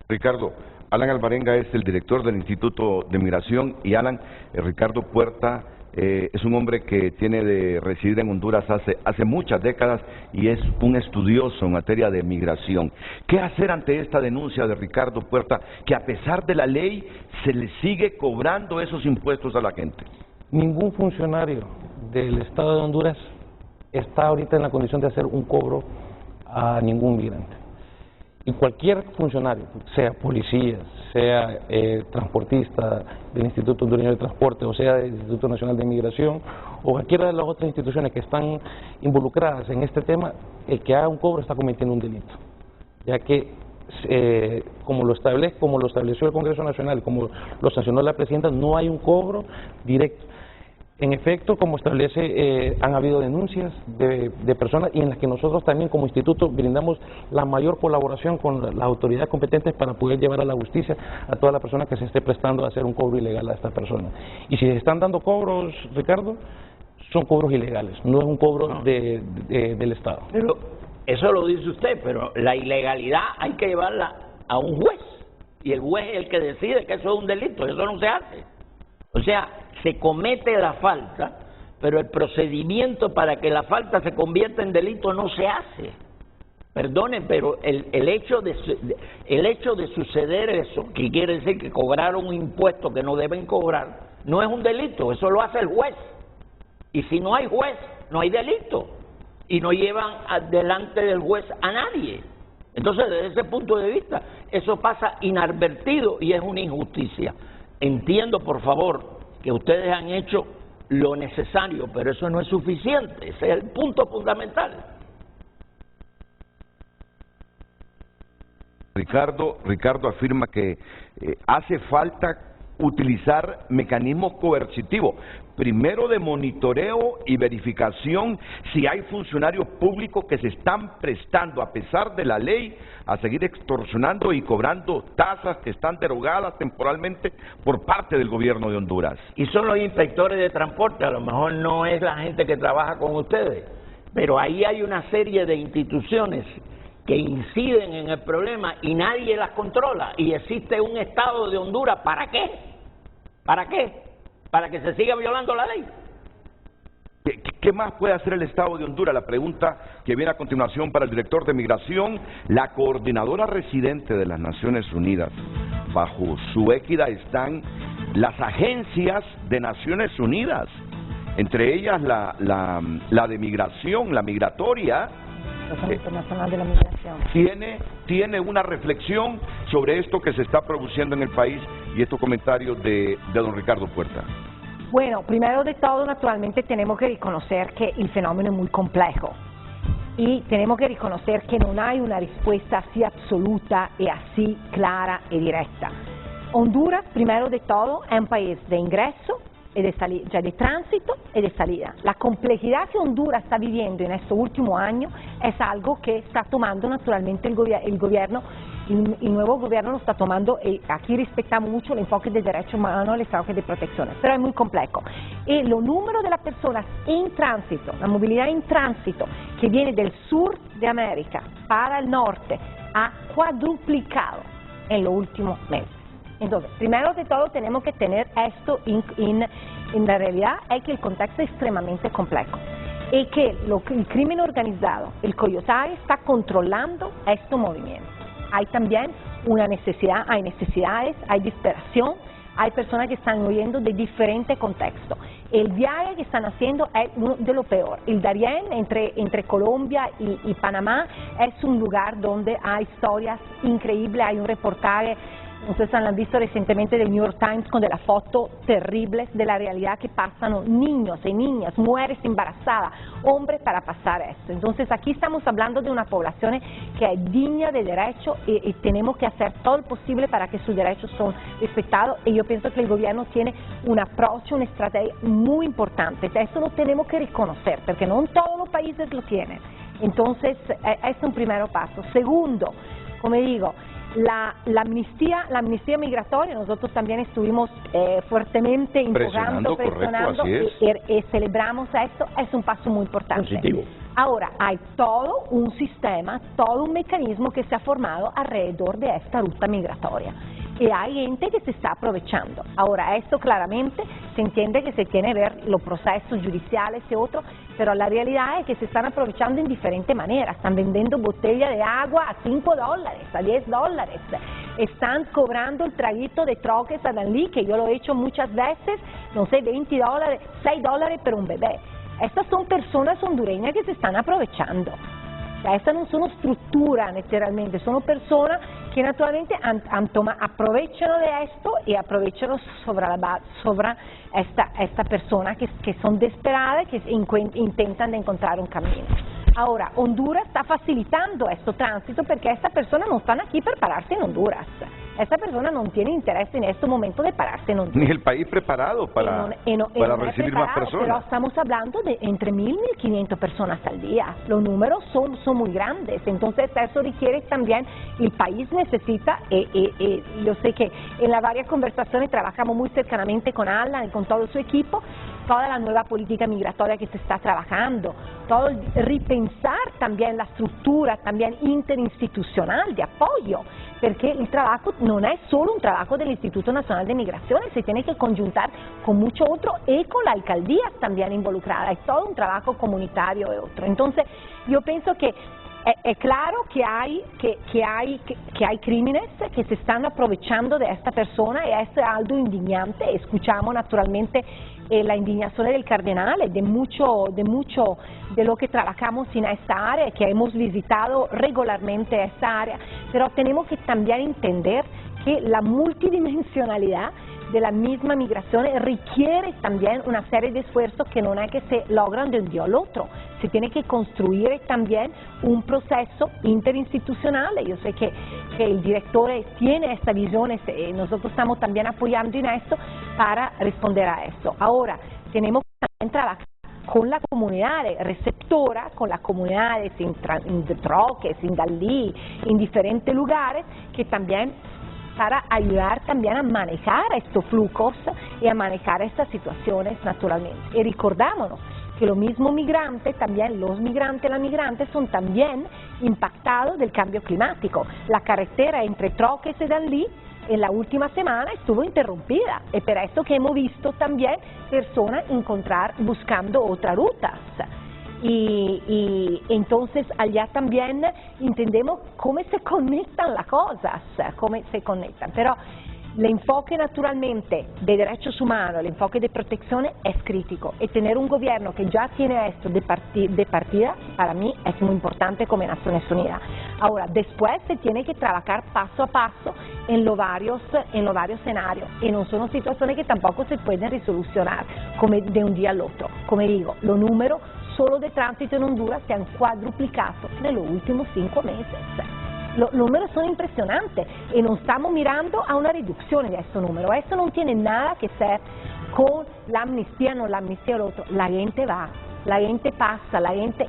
Ricardo, Alan Alvarenga es el director del Instituto de Migración y Alan, Ricardo Puerta es un hombre que tiene de residir en Honduras hace muchas décadas y es un estudioso en materia de migración. ¿Qué hacer ante esta denuncia de Ricardo Puerta, que a pesar de la ley se le sigue cobrando esos impuestos a la gente? Ningún funcionario del Estado de Honduras está ahorita en la condición de hacer un cobro a ningún migrante. Y cualquier funcionario, sea policía, sea transportista del Instituto Hondureño de Transporte, o sea del Instituto Nacional de Migración, o cualquiera de las otras instituciones que están involucradas en este tema, el que haga un cobro está cometiendo un delito, ya que como lo estableció el Congreso Nacional, como lo sancionó la Presidenta, no hay un cobro directo. En efecto, como establece, han habido denuncias de personas y en las que nosotros también como instituto brindamos la mayor colaboración con las autoridades competentes para poder llevar a la justicia a toda la persona que se esté prestando a hacer un cobro ilegal a estas personas. Y si se están dando cobros, Ricardo, son cobros ilegales, no es un cobro del Estado. Pero eso lo dice usted, pero la ilegalidad hay que llevarla a un juez, y el juez es el que decide que eso es un delito, eso no se hace. O sea, se comete la falta, pero el procedimiento para que la falta se convierta en delito no se hace. Perdonen, pero el hecho de suceder eso, que quiere decir que cobraron un impuesto que no deben cobrar, no es un delito, eso lo hace el juez. Y si no hay juez, no hay delito. Y no llevan delante del juez a nadie. Entonces, desde ese punto de vista, eso pasa inadvertido y es una injusticia. Entiendo, por favor, que ustedes han hecho lo necesario, pero eso no es suficiente. Ese es el punto fundamental. Ricardo afirma que hace falta utilizar mecanismos coercitivos, primero de monitoreo y verificación si hay funcionarios públicos que se están prestando, a pesar de la ley, a seguir extorsionando y cobrando tasas que están derogadas temporalmente por parte del gobierno de Honduras. Y son los inspectores de transporte, a lo mejor no es la gente que trabaja con ustedes, pero ahí hay una serie de instituciones que inciden en el problema y nadie las controla, y existe un Estado de Honduras. ¿Para qué? ¿Para qué? ¿Para que se siga violando la ley? ¿Qué más puede hacer el Estado de Honduras? La pregunta que viene a continuación para el director de Migración. La coordinadora residente de las Naciones Unidas, bajo su égida están las agencias de Naciones Unidas, entre ellas la de migración, la migratoria. Internacional de la Migración. Tiene una reflexión sobre esto que se está produciendo en el país y estos comentarios de don Ricardo Puerta. Bueno, primero de todo, naturalmente tenemos que reconocer que el fenómeno es muy complejo y tenemos que reconocer que no hay una respuesta así absoluta y así clara y directa. Honduras, primero de todo, es un país de ingreso y de salida, ya de tránsito y de salida. La complejidad que Honduras está viviendo en estos últimos años es algo que está tomando naturalmente el gobierno, el nuevo gobierno lo está tomando, y aquí respetamos mucho el enfoque de derechos humanos, el enfoque de protección, pero es muy complejo. Y el número de las personas en tránsito, la movilidad en tránsito que viene del sur de América para el norte, ha cuadruplicado en los últimos meses. Entonces, primero de todo tenemos que tener esto en la realidad, es que el contexto es extremadamente complejo y que el crimen organizado, el coyotaje, está controlando estos movimientos. Hay también una necesidad, hay necesidades, hay desesperación, hay personas que están huyendo de diferentes contextos. El viaje que están haciendo es uno de lo peor. El Darién entre Colombia y Panamá es un lugar donde hay historias increíbles, hay un reportaje. Ustedes han visto recientemente del New York Times con de las fotos terribles de la realidad que pasan niños y niñas, mujeres embarazadas, hombres para pasar esto. Entonces aquí estamos hablando de una población que es digna de derecho y tenemos que hacer todo lo posible para que sus derechos son respetados, y yo pienso que el gobierno tiene un approach, una estrategia muy importante. Eso lo tenemos que reconocer porque no todos los países lo tienen. Entonces es un primer paso. Segundo, como digo, la amnistía migratoria, nosotros también estuvimos fuertemente empujando, presionando y celebramos esto, es un paso muy importante. Positivo. Ahora, hay todo un sistema, todo un mecanismo que se ha formado alrededor de esta ruta migratoria. Y hay gente que se está aprovechando. Ahora, esto claramente se entiende que se tiene que ver los procesos judiciales y otros, pero la realidad es que se están aprovechando en diferentes maneras. Están vendiendo botella de agua a $5, a $10. Están cobrando el traguito de troques a Danlí, que yo lo he hecho muchas veces, no sé, $20, $6 por un bebé. Estas son personas hondureñas que se están aprovechando. Estas no son estructuras necesariamente, son personas que naturalmente aprovechan de esto y aprovechan sobre esta persona que son desesperadas, que intentan encontrar un camino. Ahora, Honduras está facilitando este tránsito porque estas personas no están aquí para pararse en Honduras. Esta persona no tiene interés en este momento de pararse en Honduras. Ni el país preparado para recibir más personas. Pero estamos hablando de entre 1.000 y 1.500 personas al día. Los números son muy grandes. Entonces eso requiere también, el país necesita, yo sé que en las varias conversaciones trabajamos muy cercanamente con Alan y con todo su equipo, toda la nueva política migratoria que se está trabajando, todo el repensar también la estructura también interinstitucional de apoyo, perché il trabajo non è solo un trabajo del Instituto Nacional de Migraciones, se tiene que conjuntar con mucho otro y con las alcaldías también involucradas, es todo un trabajo comunitario y otro. Entonces, yo pienso que è claro que hay crímenes que se están aprovechando de esta persona y esto es algo indignante. Escuchamos naturalmente la indignación del cardenal, de mucho de lo que trabajamos en esta área, que hemos visitado regularmente esta área, pero tenemos que también entender que la multidimensionalidad de la misma migración requiere también una serie de esfuerzos que no es que se logran de un día al otro. Se tiene que construir también un proceso interinstitucional. Yo sé que el director tiene esta visión y nosotros estamos también apoyando en esto para responder a esto. Ahora, tenemos que también trabajar con la comunidad receptora, con las comunidades en Troques, en Dalí, en diferentes lugares, que también para ayudar también a manejar estos flujos y a manejar estas situaciones naturalmente. Y recordámonos que los mismos migrantes, también los migrantes y las migrantes son también impactados del cambio climático. La carretera entre Troques y Dalí en la última semana estuvo interrumpida y por eso que hemos visto también personas buscando otras rutas. Y entonces allá también entendemos cómo se conectan las cosas, pero el enfoque naturalmente de derechos humanos, el enfoque de protección es crítico, y tener un gobierno que ya tiene esto de partida, para mí es muy importante como Naciones Unidas. Ahora, después se tiene que trabajar paso a paso en los varios escenarios, y no son situaciones que tampoco se pueden resolucionar como de un día al otro. Como digo, los números solo de tránsito en Honduras se han cuadruplicado en los últimos 5 meses. Los números son impresionantes y no estamos mirando a una reducción de estos números. Eso no tiene nada que ver con la amnistía, no la amnistía o lo otro. La gente va, la gente pasa, la gente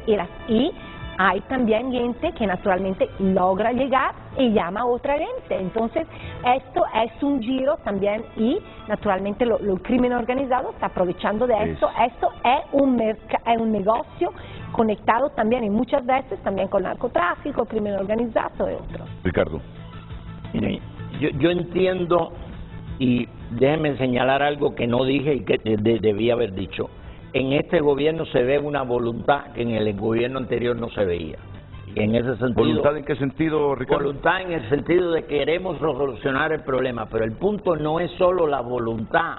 y hay también gente que naturalmente logra llegar y llama a otra gente. Entonces, esto es un giro también y naturalmente el crimen organizado está aprovechando de esto. Esto es un negocio conectado también y muchas veces también con narcotráfico, crimen organizado y otros. Ricardo. Mire, yo entiendo y déjenme señalar algo que no dije y que debía haber dicho. En este gobierno se ve una voluntad que en el gobierno anterior no se veía. Y en ese sentido, ¿voluntad en qué sentido, Ricardo? Voluntad en el sentido de que queremos solucionar el problema, pero el punto no es solo la voluntad,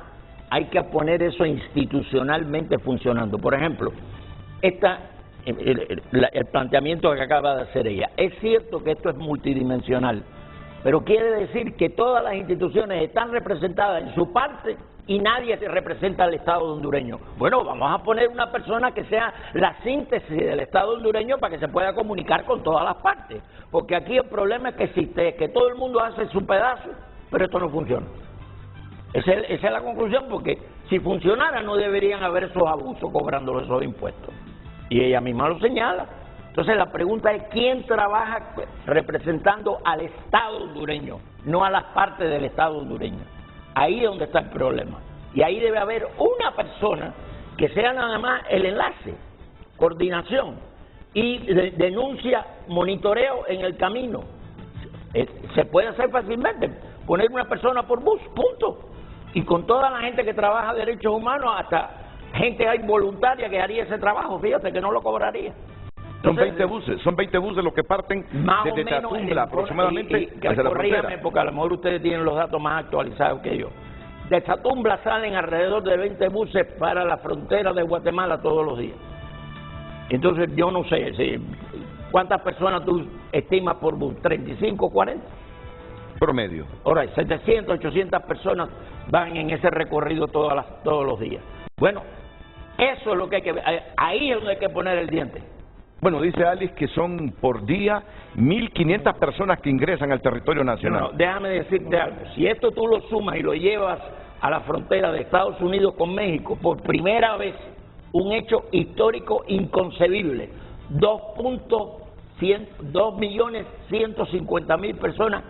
hay que poner eso institucionalmente funcionando. Por ejemplo, el planteamiento que acaba de hacer ella, es cierto que esto es multidimensional, pero quiere decir que todas las instituciones están representadas en su parte y nadie representa al Estado hondureño. Bueno, vamos a poner una persona que sea la síntesis del Estado hondureño para que se pueda comunicar con todas las partes, porque aquí el problema es que existe, que todo el mundo hace su pedazo, pero esto no funciona. Esa es la conclusión, porque si funcionara no deberían haber esos abusos cobrando esos impuestos. Y ella misma lo señala. Entonces la pregunta es, ¿quién trabaja representando al Estado hondureño, no a las partes del Estado hondureño? Ahí es donde está el problema. Y ahí debe haber una persona que sea nada más el enlace, coordinación y denuncia, monitoreo en el camino. Se puede hacer fácilmente, poner una persona por bus, punto. Y con toda la gente que trabaja derechos humanos, hasta gente hay voluntaria que haría ese trabajo, fíjate que no lo cobraría. Entonces, son 20 buses los que parten desde Tatumbla aproximadamente hacia la frontera. Porque a lo mejor ustedes tienen los datos más actualizados que yo. De Tatumbla salen alrededor de 20 buses para la frontera de Guatemala todos los días. Entonces yo no sé, ¿cuántas personas tú estimas por bus? ¿35, 40? Promedio. Ahora, 700, 800 personas van en ese recorrido todos los días. Bueno, eso es lo que hay que ver. Ahí es donde hay que poner el diente. Bueno, dice Alice que son por día 1.500 personas que ingresan al territorio nacional. No, déjame decirte algo. Si esto tú lo sumas y lo llevas a la frontera de Estados Unidos con México, por primera vez, un hecho histórico inconcebible, 2.150.000 personas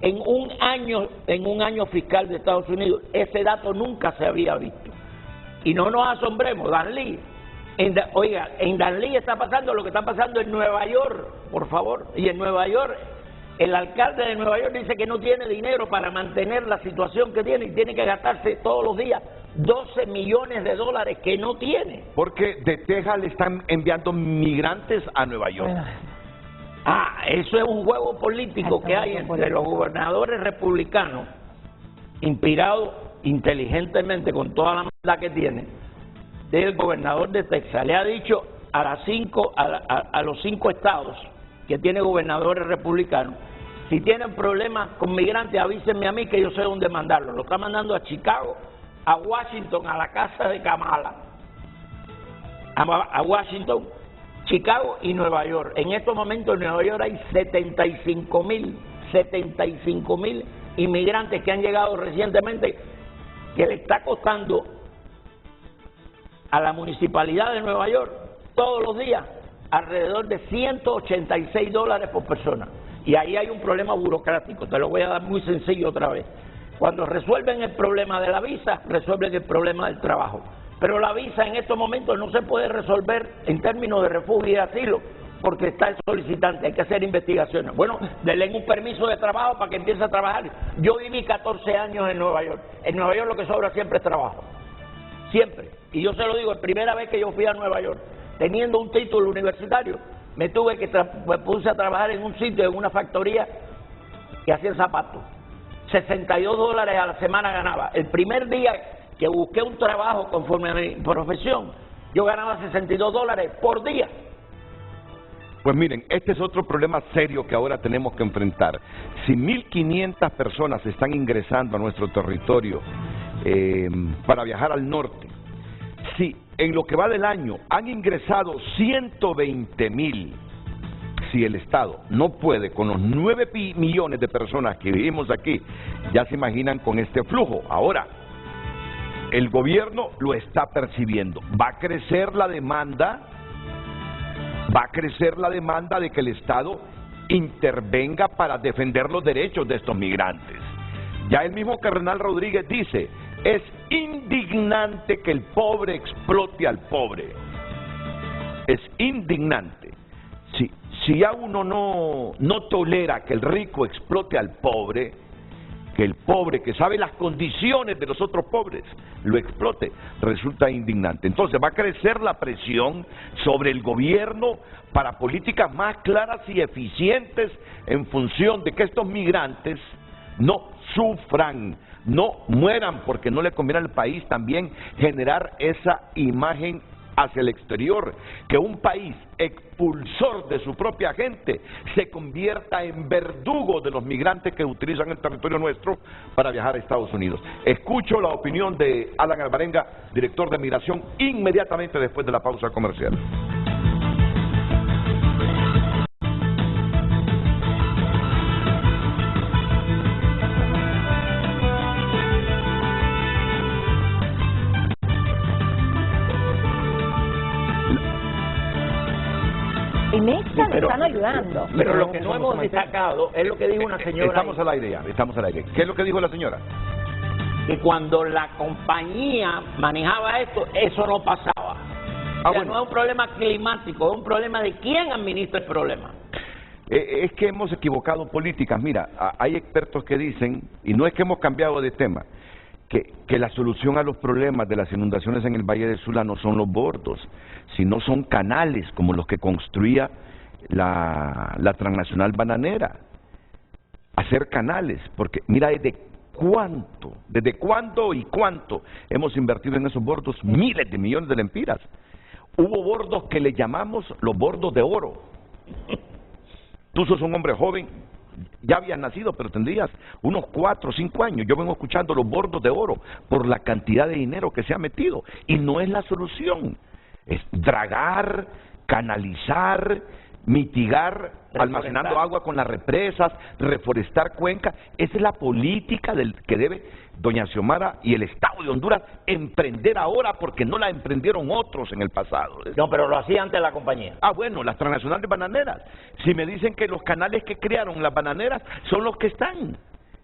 en un año fiscal de Estados Unidos. Ese dato nunca se había visto. Y no nos asombremos, Danlí. Oiga, en Danlí está pasando lo que está pasando en Nueva York, por favor. Y en Nueva York, el alcalde de Nueva York dice que no tiene dinero para mantener la situación que tiene y tiene que gastarse todos los días 12 millones de dólares que no tiene. Porque de Texas le están enviando migrantes a Nueva York. Eso es un juego político que hay entre los gobernadores republicanos, inspirados inteligentemente con toda la maldad que tiene, del gobernador de Texas. Le ha dicho a los 5 estados que tiene gobernadores republicanos: si tienen problemas con migrantes, avísenme a mí que yo sé dónde mandarlos. Lo está mandando a Chicago, a Washington, a la casa de Kamala, a Washington, Chicago y Nueva York. En estos momentos en Nueva York hay 75,000 inmigrantes que han llegado recientemente, que le está costando a la municipalidad de Nueva York todos los días alrededor de $186 por persona. Y ahí hay un problema burocrático, te lo voy a dar muy sencillo otra vez. Cuando resuelven el problema de la visa, resuelven el problema del trabajo. Pero la visa en estos momentos no se puede resolver en términos de refugio y asilo, porque está el solicitante, hay que hacer investigaciones. Bueno, denle un permiso de trabajo para que empiece a trabajar. Yo viví 14 años en Nueva York. En Nueva York lo que sobra siempre es trabajo. Siempre. Y yo se lo digo, la primera vez que yo fui a Nueva York, teniendo un título universitario, me puse a trabajar en un sitio, en una factoría que hacía zapatos. $62 a la semana ganaba. El primer día que busqué un trabajo conforme a mi profesión, yo ganaba $62 por día. Pues miren, este es otro problema serio que ahora tenemos que enfrentar. Si 1.500 personas están ingresando a nuestro territorio para viajar al norte, si en lo que va del año han ingresado 120,000, si el Estado no puede con los 9 millones de personas que vivimos aquí, ya se imaginan con este flujo. Ahora, el gobierno lo está percibiendo. Va a crecer la demanda de que el Estado intervenga para defender los derechos de estos migrantes. Ya el mismo cardenal Rodríguez dice: es indignante que el pobre explote al pobre. Es indignante. Si ya uno no tolera que el rico explote al pobre, que el pobre, que sabe las condiciones de los otros pobres, lo explote, resulta indignante. Entonces va a crecer la presión sobre el gobierno para políticas más claras y eficientes en función de que estos migrantes no sufran, no mueran, porque no le conviene al país también generar esa imagen hacia el exterior, que un país expulsor de su propia gente se convierta en verdugo de los migrantes que utilizan el territorio nuestro para viajar a Estados Unidos. Escucho la opinión de Alan Alvarenga, director de Migración, inmediatamente después de la pausa comercial. Mexa le están ayudando. Pero lo que no hemos destacado es lo que dijo una señora. Estamos al aire ya, estamos al aire. ¿Qué es lo que dijo la señora? Que cuando la compañía manejaba esto, eso no pasaba. Bueno. No es un problema climático, es un problema de quién administra el problema. Es que hemos equivocado políticas. Mira, hay expertos que dicen, y no es que hemos cambiado de tema, que la solución a los problemas de las inundaciones en el Valle del Sula no son los bordos, sino son canales como los que construía la transnacional bananera. Hacer canales, porque mira desde cuándo y cuánto hemos invertido en esos bordos, miles de millones de lempiras. Hubo bordos que le llamamos los bordos de oro. Tú sos un hombre joven, ya habías nacido, pero tendrías unos 4 o 5 años. Yo vengo escuchando los bordos de oro por la cantidad de dinero que se ha metido. Y no es la solución. Es dragar, canalizar, mitigar, almacenando agua con las represas, reforestar cuencas. Esa es la política que debe doña Xiomara y el Estado de Honduras emprender ahora, porque no la emprendieron otros en el pasado. No, pero lo hacía antes la compañía. Bueno, las transnacionales bananeras. Si me dicen que los canales que crearon las bananeras son los que están,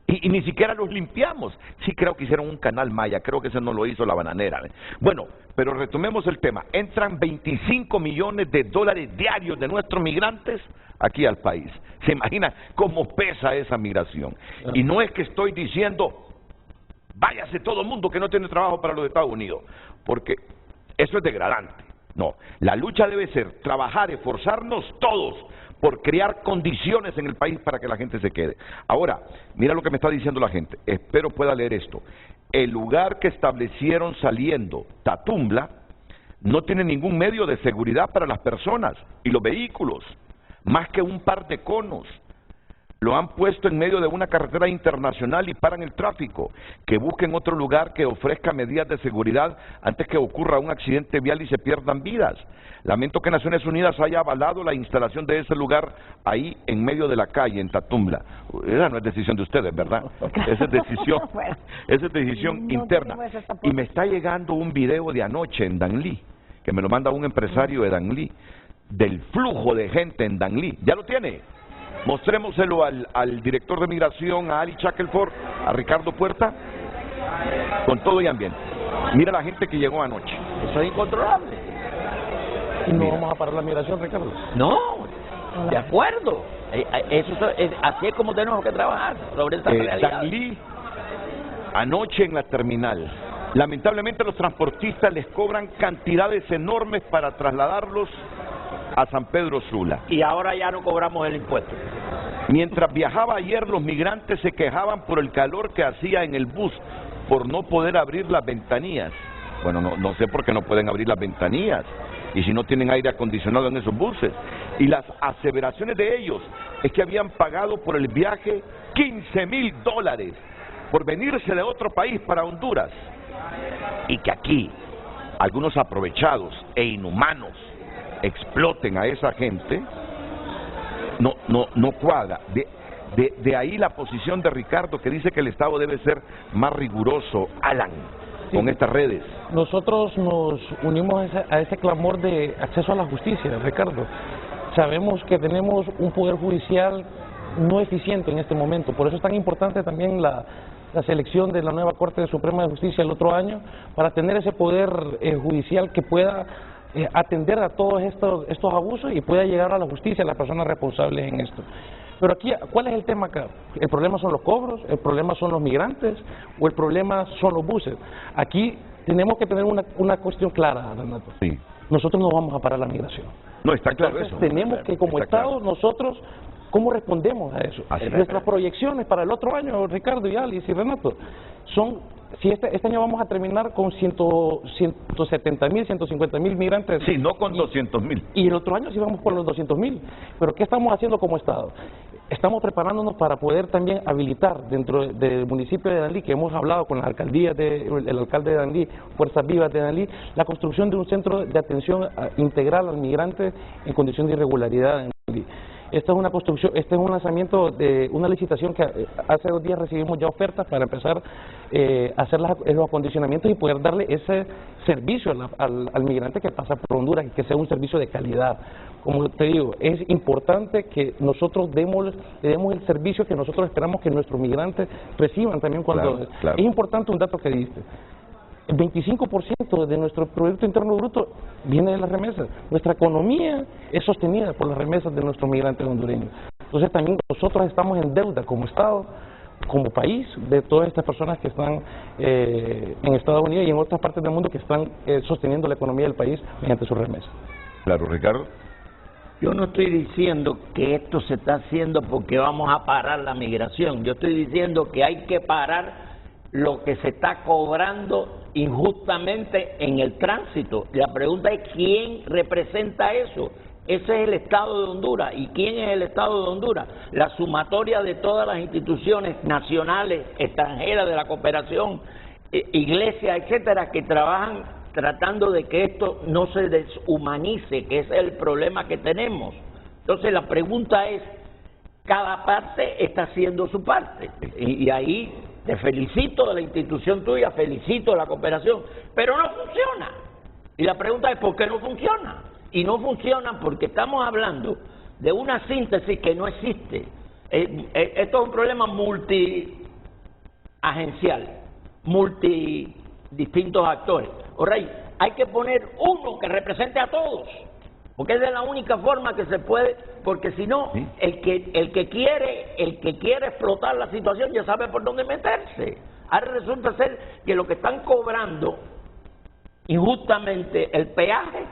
Y ni siquiera los limpiamos. Sí, creo que hicieron un canal Maya, creo que ese no lo hizo la bananera. Bueno, pero retomemos el tema. Entran 25 millones de dólares diarios de nuestros migrantes aquí al país. ¿Se imagina cómo pesa esa migración? Y no es que estoy diciendo, váyase todo el mundo que no tiene trabajo para los Estados Unidos, porque eso es degradante. No, la lucha debe ser trabajar, esforzarnos todos por crear condiciones en el país para que la gente se quede. Ahora, mira lo que me está diciendo la gente, espero pueda leer esto. El lugar que establecieron saliendo, Tatumbla, no tiene ningún medio de seguridad para las personas y los vehículos, más que un par de conos. Lo han puesto en medio de una carretera internacional y paran el tráfico. Que busquen otro lugar que ofrezca medidas de seguridad antes que ocurra un accidente vial y se pierdan vidas. Lamento que Naciones Unidas haya avalado la instalación de ese lugar ahí en medio de la calle, en Tatumbla. Esa no es decisión de ustedes, ¿verdad? Esa es decisión interna. Y me está llegando un video de anoche en Danlí, que me lo manda un empresario de Danlí, del flujo de gente en Danlí. ¿Ya lo tiene? Mostrémoselo al director de migración, a Ali Shackelford, a Ricardo Puerta, con todo y ambiente. Mira la gente que llegó anoche. Eso es incontrolable. ¿Y no vamos a parar la migración, Ricardo? No, de acuerdo. Así es como tenemos que trabajar sobre esta realidad. Danlí, anoche en la terminal, lamentablemente los transportistas les cobran cantidades enormes para trasladarlos a San Pedro Sula. Y ahora ya no cobramos el impuesto. Mientras viajaba ayer, los migrantes se quejaban por el calor que hacía en el bus, por no poder abrir las ventanillas. Bueno, no sé por qué no pueden abrir las ventanillas, y si no tienen aire acondicionado en esos buses. Y las aseveraciones de ellos es que habían pagado por el viaje $15,000 por venirse de otro país para Honduras. Y que aquí algunos aprovechados e inhumanos exploten a esa gente, no cuadra. De ahí la posición de Ricardo, que dice que el Estado debe ser más riguroso, Alan, con estas redes. Nosotros nos unimos a ese clamor de acceso a la justicia, Ricardo. Sabemos que tenemos un poder judicial no eficiente en este momento, por eso es tan importante también la selección de la nueva Corte Suprema de Justicia el otro año, para tener ese poder judicial que pueda atender a todos estos abusos y pueda llegar a la justicia a las personas responsables en esto. Pero aquí, ¿cuál es el tema acá? ¿El problema son los cobros? ¿El problema son los migrantes? ¿O el problema son los buses? Aquí tenemos que tener una cuestión clara, Renato. Sí. Nosotros no vamos a parar la migración. No, está claro. Entonces, eso. tenemos que, como Estado, nosotros, ¿cómo respondemos a eso? Nuestras proyecciones para el otro año, Ricardo y Alice y Renato, son... Si este año vamos a terminar con 170,000, 150,000 migrantes. Sí, no con 200,000. Y el otro año sí vamos por los 200,000. Pero ¿qué estamos haciendo como Estado? Estamos preparándonos para poder también habilitar dentro del municipio de Danlí, que hemos hablado con las alcaldías, el alcalde de Danlí, Fuerzas Vivas de Danlí, la construcción de un centro de atención integral al migrante en condición de irregularidad en Danlí. Esta es una construcción, este es un lanzamiento de una licitación que hace 2 días recibimos ya ofertas para empezar a hacer los acondicionamientos y poder darle ese servicio al migrante que pasa por Honduras, y que sea un servicio de calidad. Como te digo, es importante que nosotros le demos el servicio que nosotros esperamos que nuestros migrantes reciban también cuando... Claro. Es importante un dato que diste. El 25% de nuestro Producto Interno Bruto viene de las remesas. Nuestra economía es sostenida por las remesas de nuestros migrantes hondureños. Entonces también nosotros estamos en deuda como Estado, como país, de todas estas personas que están en Estados Unidos y en otras partes del mundo que están sosteniendo la economía del país mediante sus remesas. Claro, Ricardo. Yo no estoy diciendo que esto se está haciendo porque vamos a parar la migración. Yo estoy diciendo que hay que parar lo que se está cobrando injustamente en el tránsito. La pregunta es ¿quién representa eso? Ese es el Estado de Honduras. ¿Y quién es el Estado de Honduras? La sumatoria de todas las instituciones nacionales, extranjeras, de la cooperación, iglesias, etcétera, que trabajan tratando de que esto no se deshumanice, que ese es el problema que tenemos. Entonces la pregunta es, cada parte está haciendo su parte, y ahí te felicito de la institución tuya, felicito de la cooperación, pero no funciona. Y la pregunta es, ¿por qué no funciona? Y no funciona porque estamos hablando de una síntesis que no existe. Esto es un problema agencial, distintos actores. Hay que poner uno que represente a todos, porque esa es la única forma que se puede, porque si no, el que quiere explotar la situación ya sabe por dónde meterse. Ahora resulta ser que lo que están cobrando injustamente el peaje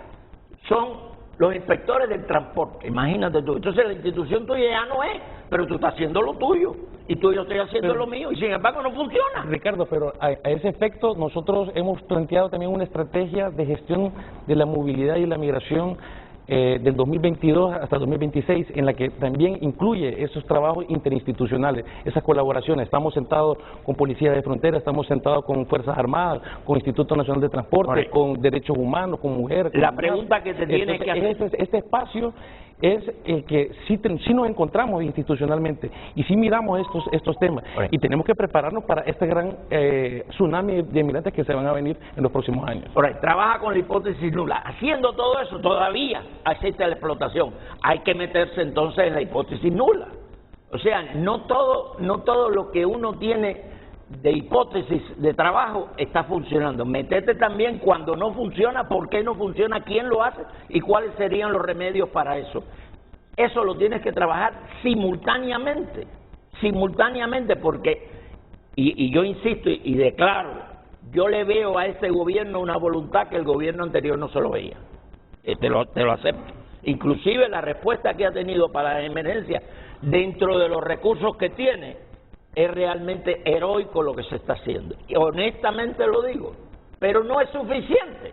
son los inspectores del transporte. Imagínate tú. Entonces la institución tuya ya no es, pero tú estás haciendo lo tuyo y yo estoy haciendo lo mío, y sin embargo no funciona. Ricardo, pero a ese efecto nosotros hemos planteado también una estrategia de gestión de la movilidad y la migración del 2022 hasta 2026, en la que también incluye esos trabajos interinstitucionales, esas colaboraciones. Estamos sentados con Policía de Frontera, estamos sentados con Fuerzas Armadas, con Instituto Nacional de Transporte, con Derechos Humanos, con Mujeres. La pregunta que se tiene que hacer... Este espacio es el que sí nos encontramos institucionalmente y sí miramos estos temas, y tenemos que prepararnos para este gran tsunami de inmigrantes que se van a venir en los próximos años. Trabaja con la hipótesis nula. Haciendo todo eso todavía existe la explotación. Hay que meterse entonces en la hipótesis nula. O sea, no todo lo que uno tiene de hipótesis de trabajo está funcionando. Metete también cuando no funciona, por qué no funciona, quién lo hace y cuáles serían los remedios para eso. Eso lo tienes que trabajar simultáneamente, porque, y yo insisto y declaro, yo le veo a este gobierno una voluntad que el gobierno anterior no se lo veía. Te lo acepto. Inclusive la respuesta que ha tenido para la emergencia dentro de los recursos que tiene es realmente heroico lo que se está haciendo. Y honestamente lo digo, pero no es suficiente.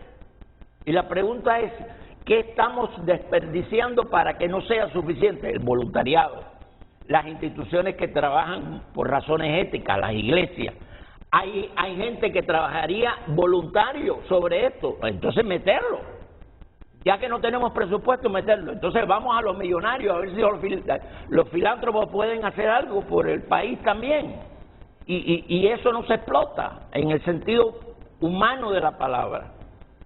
Y la pregunta es, ¿qué estamos desperdiciando para que no sea suficiente? El voluntariado, las instituciones que trabajan por razones éticas, las iglesias. Hay gente que trabajaría voluntario sobre esto, entonces meterlo. Ya que no tenemos presupuesto, meterlo. Entonces vamos a los millonarios a ver si los filántropos pueden hacer algo por el país también. Y eso no se explota en el sentido humano de la palabra.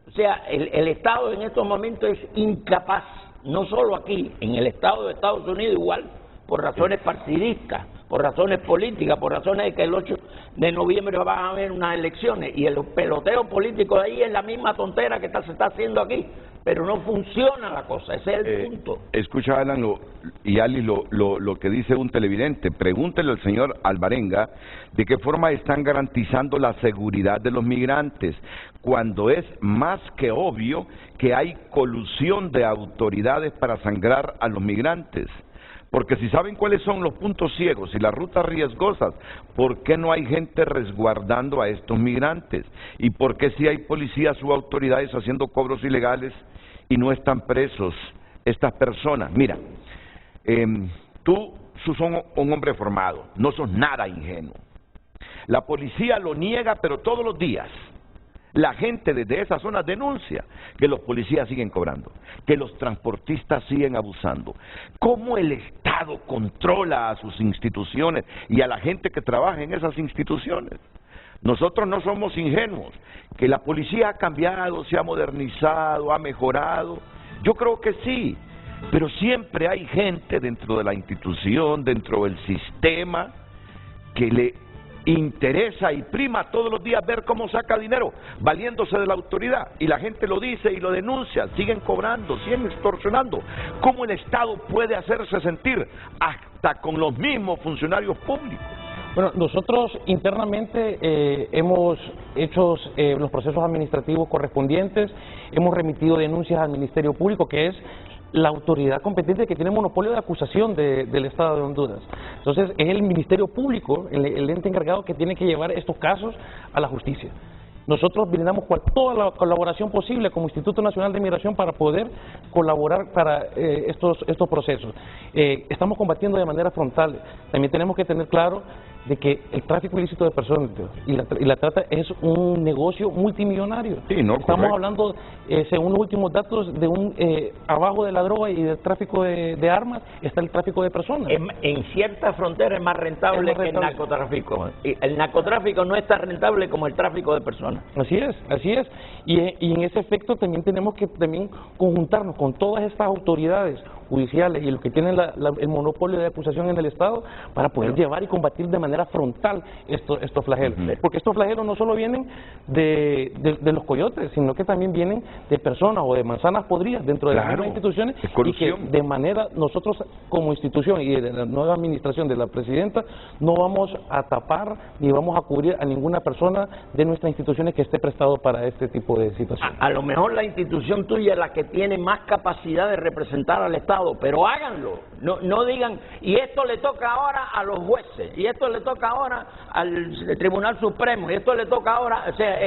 O sea, el Estado en estos momentos es incapaz, no solo aquí, en el Estado de Estados Unidos igual, por razones partidistas, por razones políticas, por razones de que el 8 de noviembre van a haber unas elecciones y el peloteo político de ahí es la misma tontera que se está haciendo aquí, pero no funciona la cosa, ese es el punto. Escucha, Alan y Ali, lo que dice un televidente. Pregúntele al señor Alvarenga de qué forma están garantizando la seguridad de los migrantes, cuando es más que obvio que hay colusión de autoridades para sangrar a los migrantes. Porque si saben cuáles son los puntos ciegos y las rutas riesgosas, ¿por qué no hay gente resguardando a estos migrantes? ¿Y por qué si hay policías u autoridades haciendo cobros ilegales y no están presos estas personas? Mira, tú sos un hombre formado, no sos nada ingenuo. La policía lo niega, pero todos los días la gente desde esa zona denuncia que los policías siguen cobrando, que los transportistas siguen abusando. ¿Cómo el Estado controla a sus instituciones y a la gente que trabaja en esas instituciones? Nosotros no somos ingenuos. Que la policía ha cambiado, se ha modernizado, ha mejorado. Yo creo que sí, pero siempre hay gente dentro de la institución, dentro del sistema, que le interesa y prima todos los días ver cómo saca dinero, valiéndose de la autoridad, y la gente lo dice y lo denuncia, siguen cobrando, siguen extorsionando. ¿Cómo el Estado puede hacerse sentir hasta con los mismos funcionarios públicos? Bueno, nosotros internamente hemos hecho los procesos administrativos correspondientes, hemos remitido denuncias al Ministerio Público, que es la autoridad competente que tiene monopolio de acusación del Estado de Honduras. Entonces es el Ministerio Público, el ente encargado, que tiene que llevar estos casos a la justicia. Nosotros brindamos toda la colaboración posible como Instituto Nacional de Migración para poder colaborar para estos procesos. Estamos combatiendo de manera frontal. También tenemos que tener claro de que el tráfico ilícito de personas y la trata es un negocio multimillonario. Sí, no, estamos hablando, según los últimos datos, de abajo de la droga y del tráfico de armas está el tráfico de personas. En ciertas fronteras es más rentable que el narcotráfico. El narcotráfico no es tan rentable como el tráfico de personas. Así es, así es. Y en ese efecto también tenemos que conjuntarnos con todas estas autoridades, judiciales y los que tienen el monopolio de acusación en el Estado para poder llevar y combatir de manera frontal estos flagelos. Porque estos flagelos no solo vienen de los coyotes, sino que también vienen de personas o de manzanas podridas dentro de las mismas instituciones, y que de manera nosotros como institución y de la nueva administración de la presidenta no vamos a tapar ni vamos a cubrir a ninguna persona de nuestras instituciones que esté prestado para este tipo de situaciones. A lo mejor la institución tuya es la que tiene más capacidad de representar al Estado, pero háganlo, no digan, y esto le toca ahora a los jueces, y esto le toca ahora al Tribunal Supremo, y esto le toca ahora, o sea,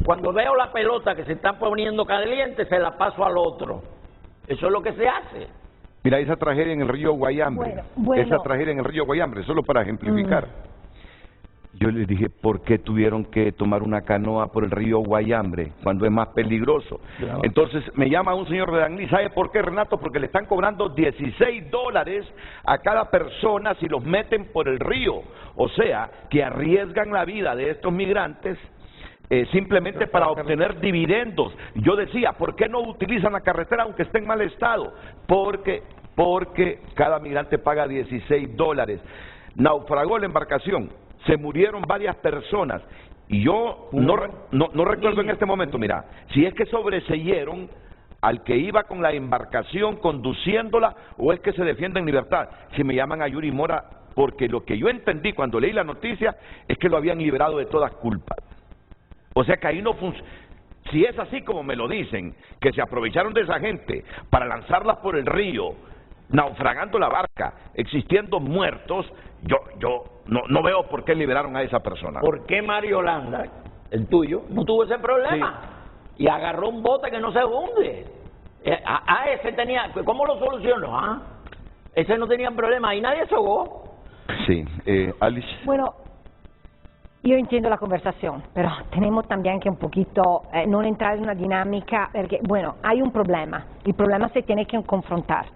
cuando veo la pelota que se está poniendo caliente, se la paso al otro. Eso es lo que se hace. Mira, esa tragedia en el río Guayambre, esa tragedia en el río Guayambre, solo para ejemplificar. Yo les dije, ¿por qué tuvieron que tomar una canoa por el río Guayambre cuando es más peligroso? Entonces me llama un señor de Danlí, ¿sabe por qué, Renato? Porque le están cobrando $16 a cada persona si los meten por el río. O sea, que arriesgan la vida de estos migrantes simplemente para obtener dividendos. Yo decía, ¿por qué no utilizan la carretera aunque esté en mal estado? Porque cada migrante paga $16. Naufragó la embarcación, se murieron varias personas, y yo no recuerdo en este momento, mira, si es que sobreseyeron al que iba con la embarcación conduciéndola o es que se defiende en libertad. Si me llaman a Yuri Mora, porque lo que yo entendí cuando leí la noticia es que lo habían liberado de todas culpas. O sea que ahí no funciona. Si es así como me lo dicen, que se aprovecharon de esa gente para lanzarlas por el río, naufragando la barca, existiendo muertos, yo no veo por qué liberaron a esa persona. ¿Por qué Mario Landa, el tuyo, no tuvo ese problema? Sí. Y agarró un bote que no se hunde. Ese tenía, ¿cómo lo solucionó? Ese no tenía problema y nadie se ahogó. Sí, Alice. Bueno, yo entiendo la conversación, pero tenemos también que un poquito no entrar en una dinámica, porque, bueno, hay un problema, el problema se tiene que confrontar.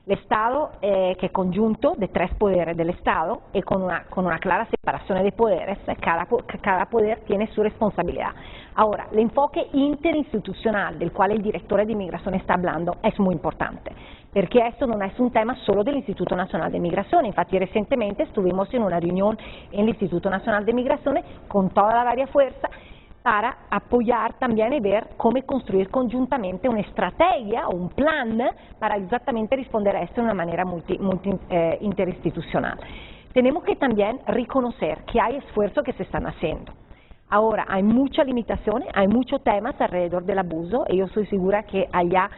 El Estado, que es conjunto de tres poderes del Estado y con una clara separación de poderes, cada poder tiene su responsabilidad. Ahora, el enfoque interinstitucional del cual el director de Inmigración está hablando es muy importante, perché esto non è un tema solo dell'Istituto Nazionale di Migrazione. Infatti recentemente estuvimos en una reunión en el Instituto Nacional de Migración con toda la varia fuerza para apoyar también y ver cómo construir conjuntamente una estrategia o un plan para exactamente responder a esto de una manera interinstitucional. Tenemos que también reconocer que hay esfuerzos que se están haciendo. Ahora, hay muchas limitaciones, hay muchos temas alrededor del abuso y yo estoy segura que allá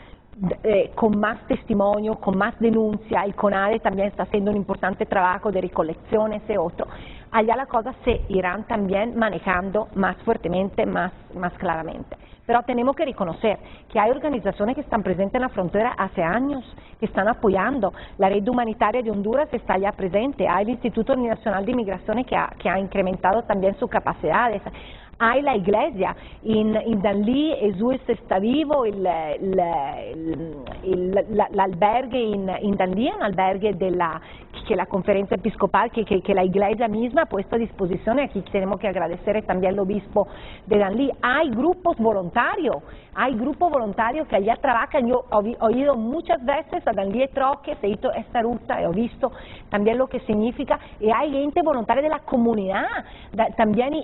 con más testimonio, con más denuncia, el CONADE también está haciendo un importante trabajo de recolecciones y otro. Allá las cosas se irán también manejando más fuertemente, más claramente. Pero tenemos que reconocer que hay organizaciones que están presentes en la frontera hace años, que están apoyando. La Red Humanitaria de Honduras está allá presente. Hay el Instituto Nacional de Migración que ha incrementado también sus capacidades. Hay la iglesia en Danlí, Jesús está vivo, l'albergue en Danlí, un albergue que la conferencia episcopal, que la iglesia misma ha puesto a disposición. Aquí tenemos que agradecer también al obispo de Danlí. Hay grupos voluntarios que allá trabajan. Yo he oído muchas veces a Danlí Troques, he ido esta ruta, he visto también lo que significa, y hay gente voluntaria de la comunidad, también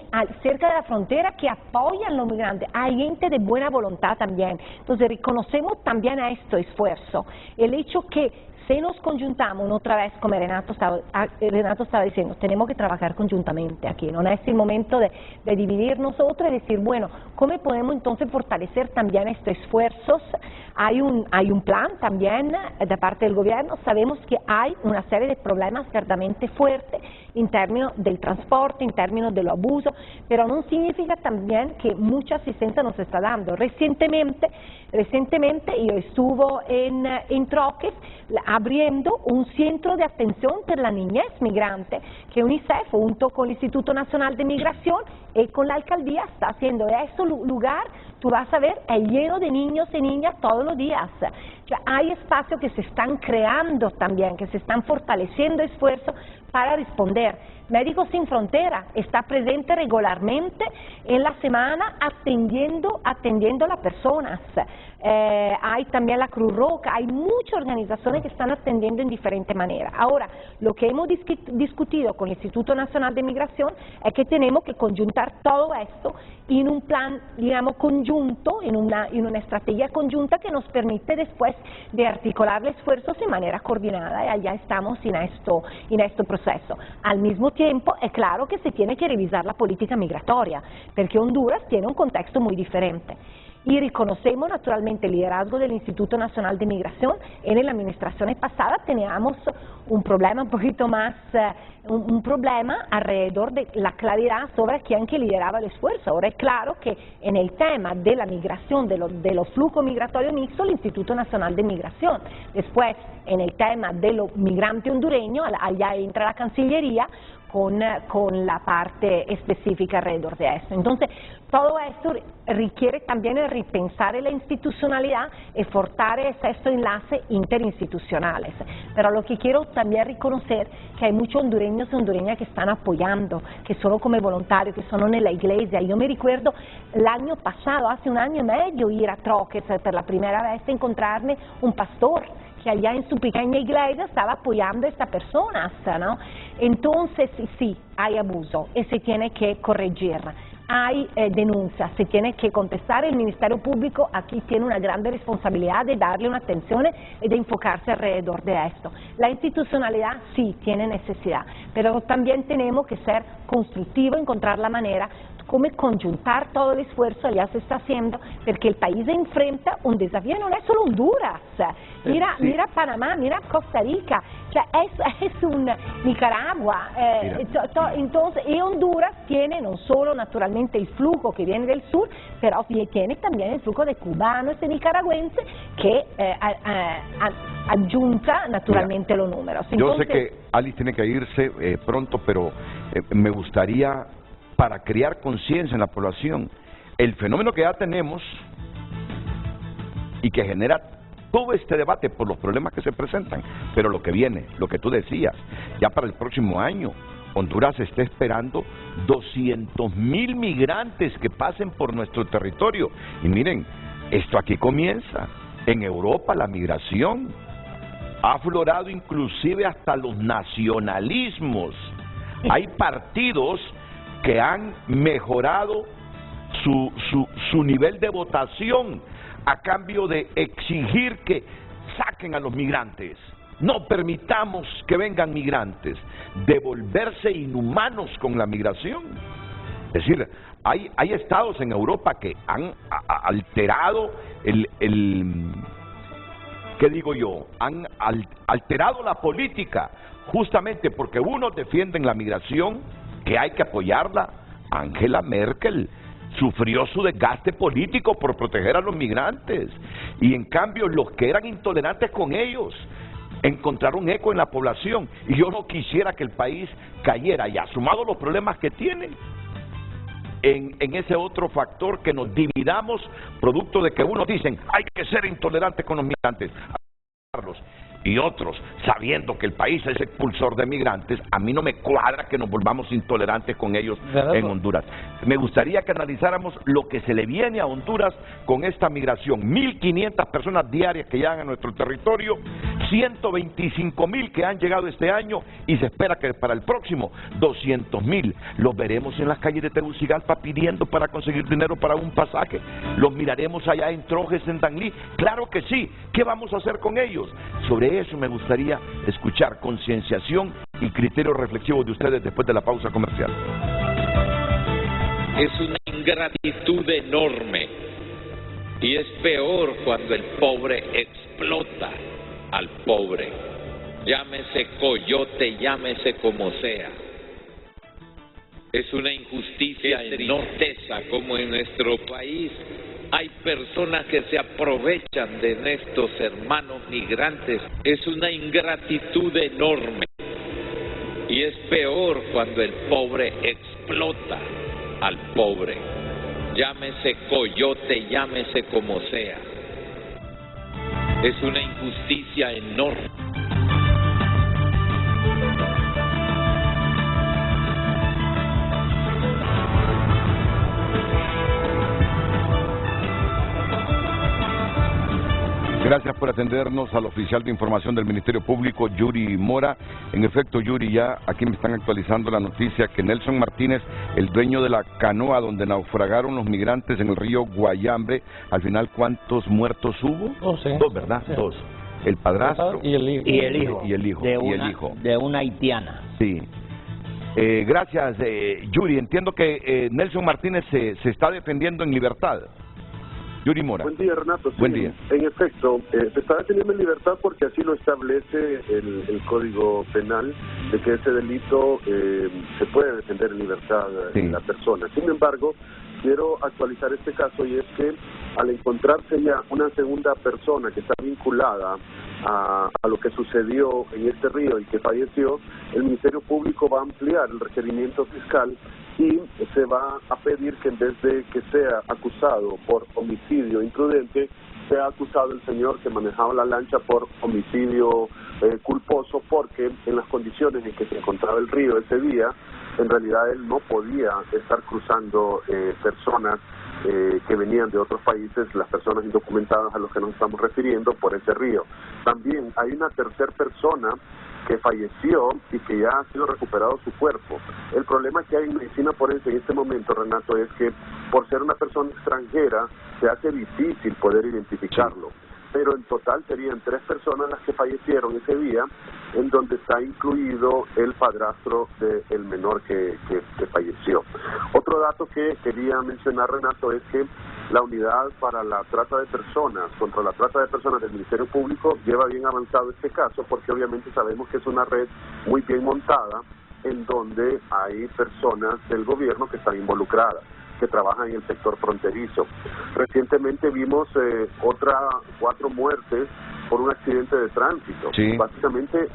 cerca de la frontera, que apoyan a los migrantes. Hay gente de buena voluntad también. Entonces reconocemos también a este esfuerzo. El hecho que si nos conjuntamos, otra vez, como Renato estaba diciendo, tenemos que trabajar conjuntamente aquí. No es el momento de dividir nosotros y decir, bueno, ¿cómo podemos entonces fortalecer también estos esfuerzos? Hay un plan también de parte del gobierno. Sabemos que hay una serie de problemas verdaderamente fuertes en términos del transporte, en términos del abuso, pero no significa también que mucha asistencia nos está dando. Recientemente yo estuve en Troques abriendo un centro de atención por la niñez migrante que UNICEF junto con el Instituto Nacional de Migración y con la alcaldía está haciendo. Ese lugar, tú vas a ver, es lleno de niños y niñas todos los días. Hay espacios que se están creando también, que se están fortaleciendo esfuerzos para responder. Médicos Sin Frontera está presente regularmente en la semana atendiendo a las personas. Hay también la Cruz Roja, hay muchas organizaciones que están atendiendo en diferentes maneras. Ahora, lo que hemos discutido con el Instituto Nacional de Migración es que tenemos que conjuntar todo esto en un plan, digamos, conjunto, en una estrategia conjunta que nos permite después de articular los esfuerzos de manera coordinada, y allá estamos en este proceso. Al mismo tiempo, es claro que se tiene que revisar la política migratoria, porque Honduras tiene un contexto muy diferente. Y reconocemos naturalmente el liderazgo del Instituto Nacional de Migración. En la administración pasada teníamos un problema un poquito más, un problema alrededor de la claridad sobre quién que lideraba el esfuerzo. Ahora es claro que en el tema de la migración, de los flujos migratorios mixtos, el Instituto Nacional de Migración. Después, en el tema de los migrantes hondureños, allá entra la Cancillería con la parte específica alrededor de eso. Entonces, todo esto requiere también el repensar la institucionalidad y fortalecer estos enlaces interinstitucionales. Pero lo que quiero también reconocer que hay muchos hondureños y hondureñas que están apoyando, que son como voluntarios, que son en la iglesia. Yo me recuerdo el año pasado, hace un año y medio, ir a Troques por la primera vez, encontrarme un pastor que allá en su pequeña iglesia estaba apoyando a estas personas, ¿no? Entonces, sí, hay abuso y se tiene que corregir. Hay denuncias, se tiene que contestar. El Ministerio Público aquí tiene una gran responsabilidad de darle una atención y de enfocarse alrededor de esto. La institucionalidad sí tiene necesidad, pero también tenemos que ser constructivos, encontrar la manera cómo conjuntar todo el esfuerzo, ya se está haciendo, porque el país enfrenta un desafío, no es solo Honduras, mira Panamá, mira Costa Rica, es un Nicaragua, entonces, y Honduras tiene no solo naturalmente el flujo que viene del sur, pero tiene también el flujo de cubanos y nicaragüenses que adjunta naturalmente los números. yo Entonces, sé que Alice tiene que irse pronto, pero me gustaría, para crear conciencia en la población, el fenómeno que ya tenemos y que genera todo este debate por los problemas que se presentan, pero lo que viene, lo que tú decías, ya para el próximo año, Honduras está esperando 200,000 migrantes que pasen por nuestro territorio. Y miren, esto aquí comienza. En Europa la migración ha aflorado inclusive hasta los nacionalismos. Hay partidos que han mejorado su nivel de votación a cambio de exigir que saquen a los migrantes. No permitamos que vengan migrantes, de volverse inhumanos con la migración. Es decir, hay estados en Europa que han alterado ¿qué digo yo? Han alterado la política, justamente porque unos defienden la migración, que hay que apoyarla. Angela Merkel sufrió su desgaste político por proteger a los migrantes, y en cambio los que eran intolerantes con ellos encontraron eco en la población, y yo no quisiera que el país cayera, y sumado los problemas que tiene, en ese otro factor que nos dividamos, producto de que unos dicen hay que ser intolerantes con los migrantes, y otros, sabiendo que el país es expulsor de migrantes, a mí no me cuadra que nos volvamos intolerantes con ellos en Honduras. Me gustaría que analizáramos lo que se le viene a Honduras con esta migración. 1.500 personas diarias que llegan a nuestro territorio, 125,000 que han llegado este año, y se espera que para el próximo 200,000. Los veremos en las calles de Tegucigalpa pidiendo para conseguir dinero para un pasaje. Los miraremos allá en Trojes, en Danlí. Claro que sí. ¿Qué vamos a hacer con ellos? Sobre eso me gustaría escuchar concienciación y criterios reflexivos de ustedes después de la pausa comercial. Es una ingratitud enorme, y es peor cuando el pobre explota al pobre, llámese coyote, llámese como sea. Es una injusticia enorme como en nuestro país hay personas que se aprovechan de nuestros hermanos migrantes. Es una ingratitud enorme, y es peor cuando el pobre explota al pobre, llámese coyote, llámese como sea. Es una injusticia enorme. Gracias por atendernos al oficial de información del Ministerio Público, Yuri Mora. En efecto, Yuri, ya aquí me están actualizando la noticia que Nelson Martínez, el dueño de la canoa donde naufragaron los migrantes en el río Guayambre, al final, ¿cuántos muertos hubo? Dos, ¿verdad? Sí. Dos. El padrastro y el hijo. Y el hijo. De una haitiana. Sí. Gracias, Yuri. Entiendo que Nelson Martínez se está defendiendo en libertad. Yuri Mora. Buen día, Renato. Sí, buen día. En efecto, se está deteniendo en libertad porque así lo establece el Código Penal, de que ese delito se puede defender en libertad la persona. Sin embargo, quiero actualizar este caso, y es que al encontrarse ya una segunda persona que está vinculada a lo que sucedió en este río y que falleció, el Ministerio Público va a ampliar el requerimiento fiscal y se va a pedir que en vez de que sea acusado por homicidio imprudente, sea acusado el señor que manejaba la lancha por homicidio culposo, porque en las condiciones en que se encontraba el río ese día, en realidad él no podía estar cruzando personas que venían de otros países, las personas indocumentadas a los que nos estamos refiriendo, por ese río. También hay una tercera persona que falleció y que ya ha sido recuperado su cuerpo. El problema que hay en medicina forense en este momento, Renato, es que por ser una persona extranjera se hace difícil poder identificarlo. Pero en total serían 3 personas las que fallecieron ese día, en donde está incluido el padrastro del menor que falleció. Otro dato que quería mencionar, Renato, es que la unidad para la trata de personas, contra la trata de personas del Ministerio Público, lleva bien avanzado este caso, porque obviamente sabemos que es una red muy bien montada, en donde hay personas del gobierno que están involucradas, que trabajan en el sector fronterizo. Recientemente vimos otras 4 muertes por un accidente de tránsito. Sí. Básicamente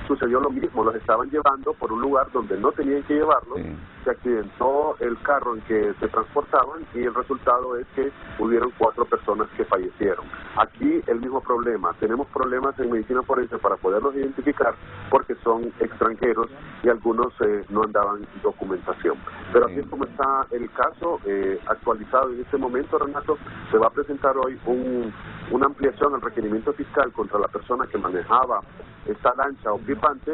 sucedió lo mismo, los estaban llevando por un lugar donde no tenían que llevarlos, se accidentó el carro en que se transportaban y el resultado es que hubieron 4 personas que fallecieron. Aquí el mismo problema, tenemos problemas en medicina forense para poderlos identificar porque son extranjeros y algunos no andaban documentación. Pero así es como está el caso actualizado en este momento, Renato. Se va a presentar hoy una ampliación al requerimiento fiscal contra la persona que manejaba esta lancha occupante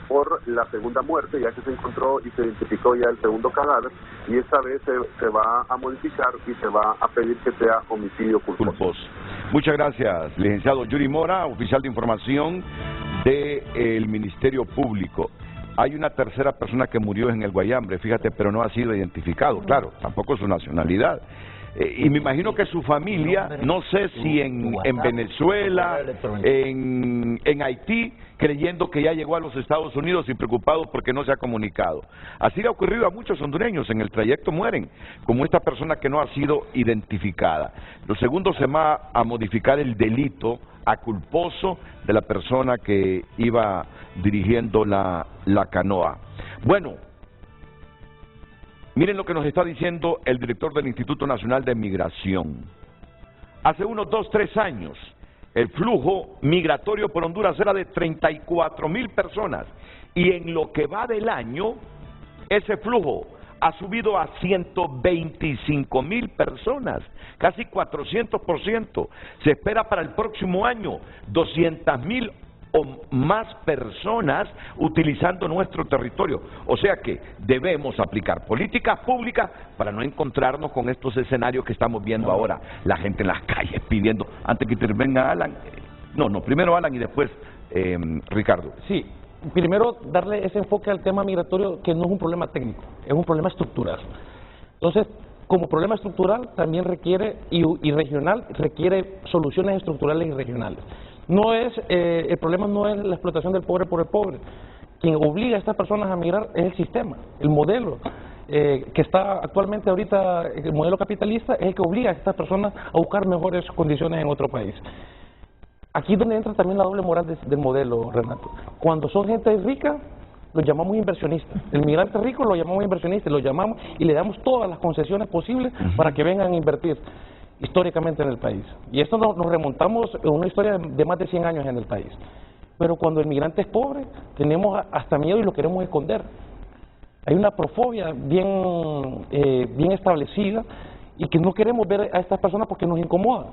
por la segunda muerte, ya que se encontró y se identificó ya el segundo cadáver, y esta vez se va a modificar y se va a pedir que sea homicidio culposo. Muchas gracias, licenciado Yuri Mora, oficial de información del Ministerio Público. Hay una tercera persona que murió en el Guayambre, fíjate, pero no ha sido identificado, claro, tampoco su nacionalidad. Y me imagino que su familia, no sé si en Venezuela, en Haití, creyendo que ya llegó a los Estados Unidos y preocupados porque no se ha comunicado. Así le ha ocurrido a muchos hondureños, en el trayecto mueren, como esta persona que no ha sido identificada. Lo segundo, se va a modificar el delito a culposo de la persona que iba dirigiendo la canoa. Bueno, miren lo que nos está diciendo el director del Instituto Nacional de Migración. Hace unos 2, 3 años, el flujo migratorio por Honduras era de 34,000 personas. Y en lo que va del año, ese flujo ha subido a 125,000 personas, casi 400%. Se espera para el próximo año 200,000 o más personas utilizando nuestro territorio. O sea que debemos aplicar políticas públicas para no encontrarnos con estos escenarios que estamos viendo ahora. La gente en las calles pidiendo, antes que intervenga Alan, primero Alan y después Ricardo. Sí, primero darle ese enfoque al tema migratorio, que no es un problema técnico, es un problema estructural. Entonces, como problema estructural también requiere, y regional, requiere soluciones estructurales y regionales. No es, el problema no es la explotación del pobre por el pobre. Quien obliga a estas personas a migrar es el sistema, el modelo que está actualmente ahorita, el modelo capitalista, es el que obliga a estas personas a buscar mejores condiciones en otro país. Aquí es donde entra también la doble moral del modelo, Renato. Cuando son gente rica, los llamamos inversionistas. El migrante rico lo llamamos inversionista, lo llamamos y le damos todas las concesiones posibles para que vengan a invertir históricamente en el país. Y esto nos remontamos en una historia de más de 100 años en el país. Pero cuando el migrante es pobre, tenemos hasta miedo y lo queremos esconder. Hay una profobia bien establecida y que no queremos ver a estas personas porque nos incomoda.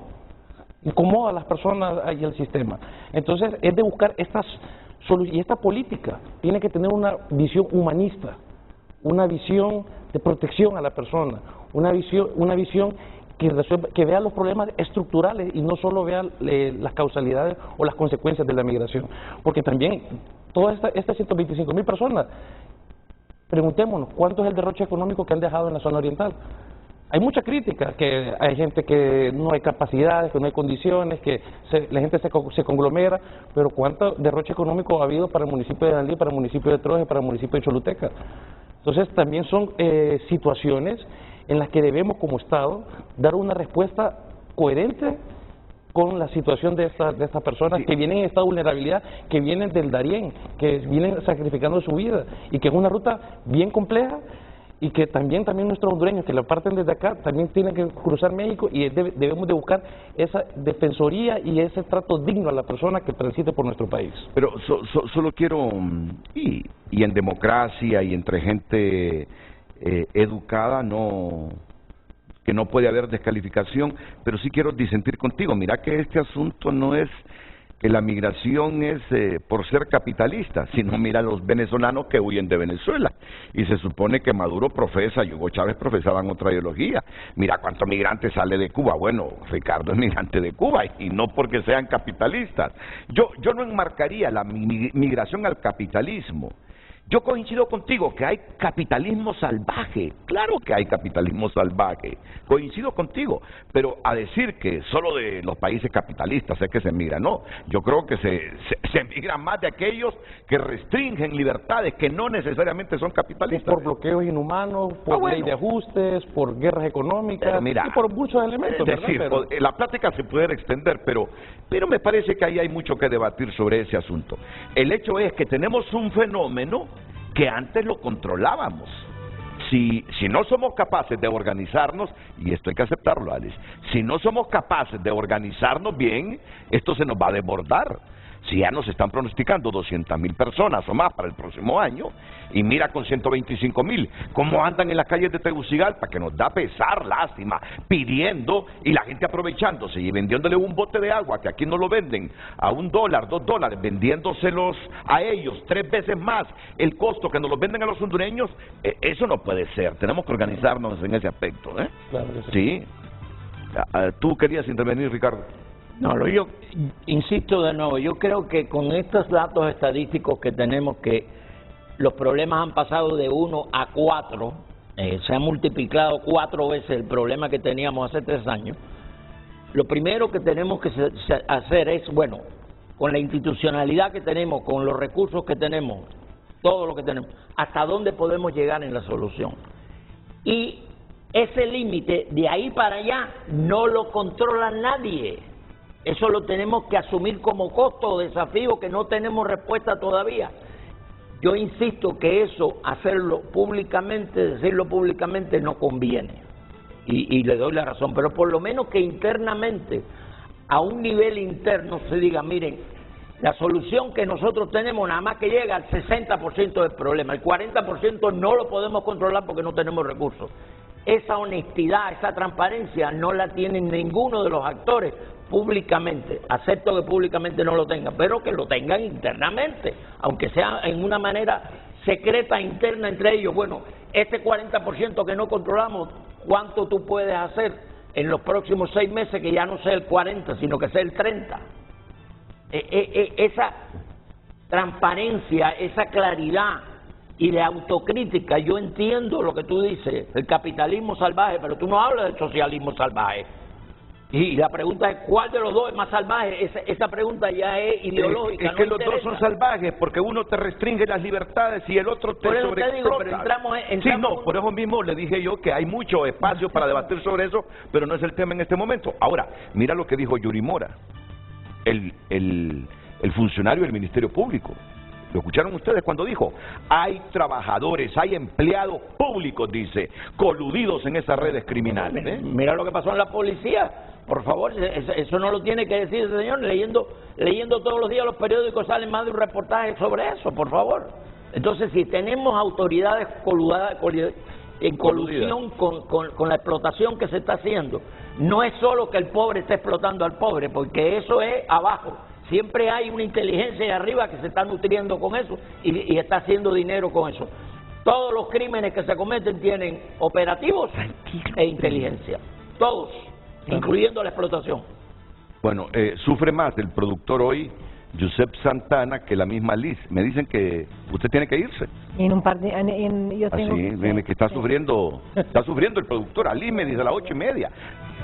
incomoda a las personas y al sistema. Entonces es de buscar estas soluciones, y esta política tiene que tener una visión humanista, una visión de protección a la persona, una visión que vea los problemas estructurales y no solo vea las causalidades o las consecuencias de la migración. Porque también todas estas 125.000 personas, preguntémonos, ¿cuánto es el derroche económico que han dejado en la zona oriental? Hay mucha crítica, que hay gente que no hay capacidades, que no hay condiciones, que la gente se conglomera, pero ¿cuánto derroche económico ha habido para el municipio de Danlí, para el municipio de Troje, para el municipio de Choluteca? Entonces también son situaciones en las que debemos como Estado dar una respuesta coherente con la situación de estas personas que vienen en estado de vulnerabilidad, que vienen del Darién, que vienen sacrificando su vida y que es una ruta bien compleja y que también nuestros hondureños que la parten desde acá también tienen que cruzar México y debemos de buscar esa defensoría y ese trato digno a la persona que transite por nuestro país. Pero solo quiero, y en democracia y entre gente educada, que no puede haber descalificación, pero sí quiero disentir contigo. Mira que este asunto no es que la migración es por ser capitalista, sino mira los venezolanos que huyen de Venezuela. Y se supone que Maduro profesa y Hugo Chávez profesaban otra ideología. Mira cuántos migrantes sale de Cuba. Bueno, Ricardo es migrante de Cuba y no porque sean capitalistas. Yo no enmarcaría la migración al capitalismo. Yo coincido contigo que hay capitalismo salvaje, claro que hay capitalismo salvaje, coincido contigo, pero a decir que solo de los países capitalistas es que se migra, no, yo creo que se migra más de aquellos que restringen libertades que no necesariamente son capitalistas. Por bloqueos inhumanos, por ley de ajustes, por guerras económicas, mira, y por muchos elementos. Es decir, la plática se puede extender, pero me parece que ahí hay mucho que debatir sobre ese asunto. El hecho es que tenemos un fenómeno que antes lo controlábamos. Si no somos capaces de organizarnos, y esto hay que aceptarlo, Alice, si no somos capaces de organizarnos bien, esto se nos va a desbordar. Si ya nos están pronosticando 200.000 personas o más para el próximo año, y mira con 125.000, cómo andan en las calles de Tegucigalpa, que nos da pesar, lástima, pidiendo, y la gente aprovechándose y vendiéndole un bote de agua, que aquí no lo venden, a $1, $2, vendiéndoselos a ellos 3 veces más el costo que nos los venden a los hondureños. Eso no puede ser, tenemos que organizarnos en ese aspecto, ¿eh? Claro que sí. Sí. ¿Tú querías intervenir, Ricardo? No, yo insisto de nuevo, yo creo que con estos datos estadísticos que tenemos, que los problemas han pasado de 1 a 4, se ha multiplicado 4 veces el problema que teníamos hace 3 años, lo primero que tenemos que hacer es, bueno, con la institucionalidad que tenemos, con los recursos que tenemos, todo lo que tenemos, hasta dónde podemos llegar en la solución. Y ese límite, de ahí para allá, no lo controla nadie. Eso lo tenemos que asumir como costo o desafío que no tenemos respuesta todavía. Yo insisto que eso, hacerlo públicamente, decirlo públicamente, no conviene. Y le doy la razón, pero por lo menos que internamente, a un nivel interno, se diga, miren, la solución que nosotros tenemos nada más que llega al 60% del problema, el 40% no lo podemos controlar porque no tenemos recursos. Esa honestidad, esa transparencia no la tienen ninguno de los actores públicamente. Acepto que públicamente no lo tengan, pero que lo tengan internamente, aunque sea en una manera secreta interna entre ellos. Bueno, este 40% que no controlamos, ¿cuánto tú puedes hacer en los próximos 6 meses que ya no sea el 40, sino que sea el 30? Esa transparencia, esa claridad y de autocrítica, yo entiendo lo que tú dices, el capitalismo salvaje, pero tú no hablas del socialismo salvaje. Y la pregunta es, ¿cuál de los dos es más salvaje? Esa pregunta ya es ideológica. Es que los dos son salvajes, porque uno te restringe las libertades y el otro te sobreexplota. Por eso te digo, pero entramos... Sí, no, por eso mismo le dije yo que hay mucho espacio para debatir sobre eso, pero no es el tema en este momento. Ahora, mira lo que dijo Yuri Mora, el funcionario del Ministerio Público. ¿Lo escucharon ustedes cuando dijo? Hay trabajadores, hay empleados públicos, dice, coludidos en esas redes criminales. Mira lo que pasó en la policía. Por favor, eso no lo tiene que decir ese señor. Leyendo todos los días los periódicos salen más de un reportaje sobre eso, por favor. Entonces, si tenemos autoridades coludidas, en colusión con la explotación que se está haciendo. No es solo que el pobre esté explotando al pobre, porque eso es abajo. Siempre hay una inteligencia de arriba que se está nutriendo con eso y está haciendo dinero con eso. Todos los crímenes que se cometen tienen operativos e inteligencia. Todos, incluyendo la explotación. Bueno, sufre más el productor hoy, Josep Santana, que la misma Liz. Me dicen que usted tiene que irse. En un par de... yo tengo que está sufriendo el productor. A Liz me dice a las 8:30.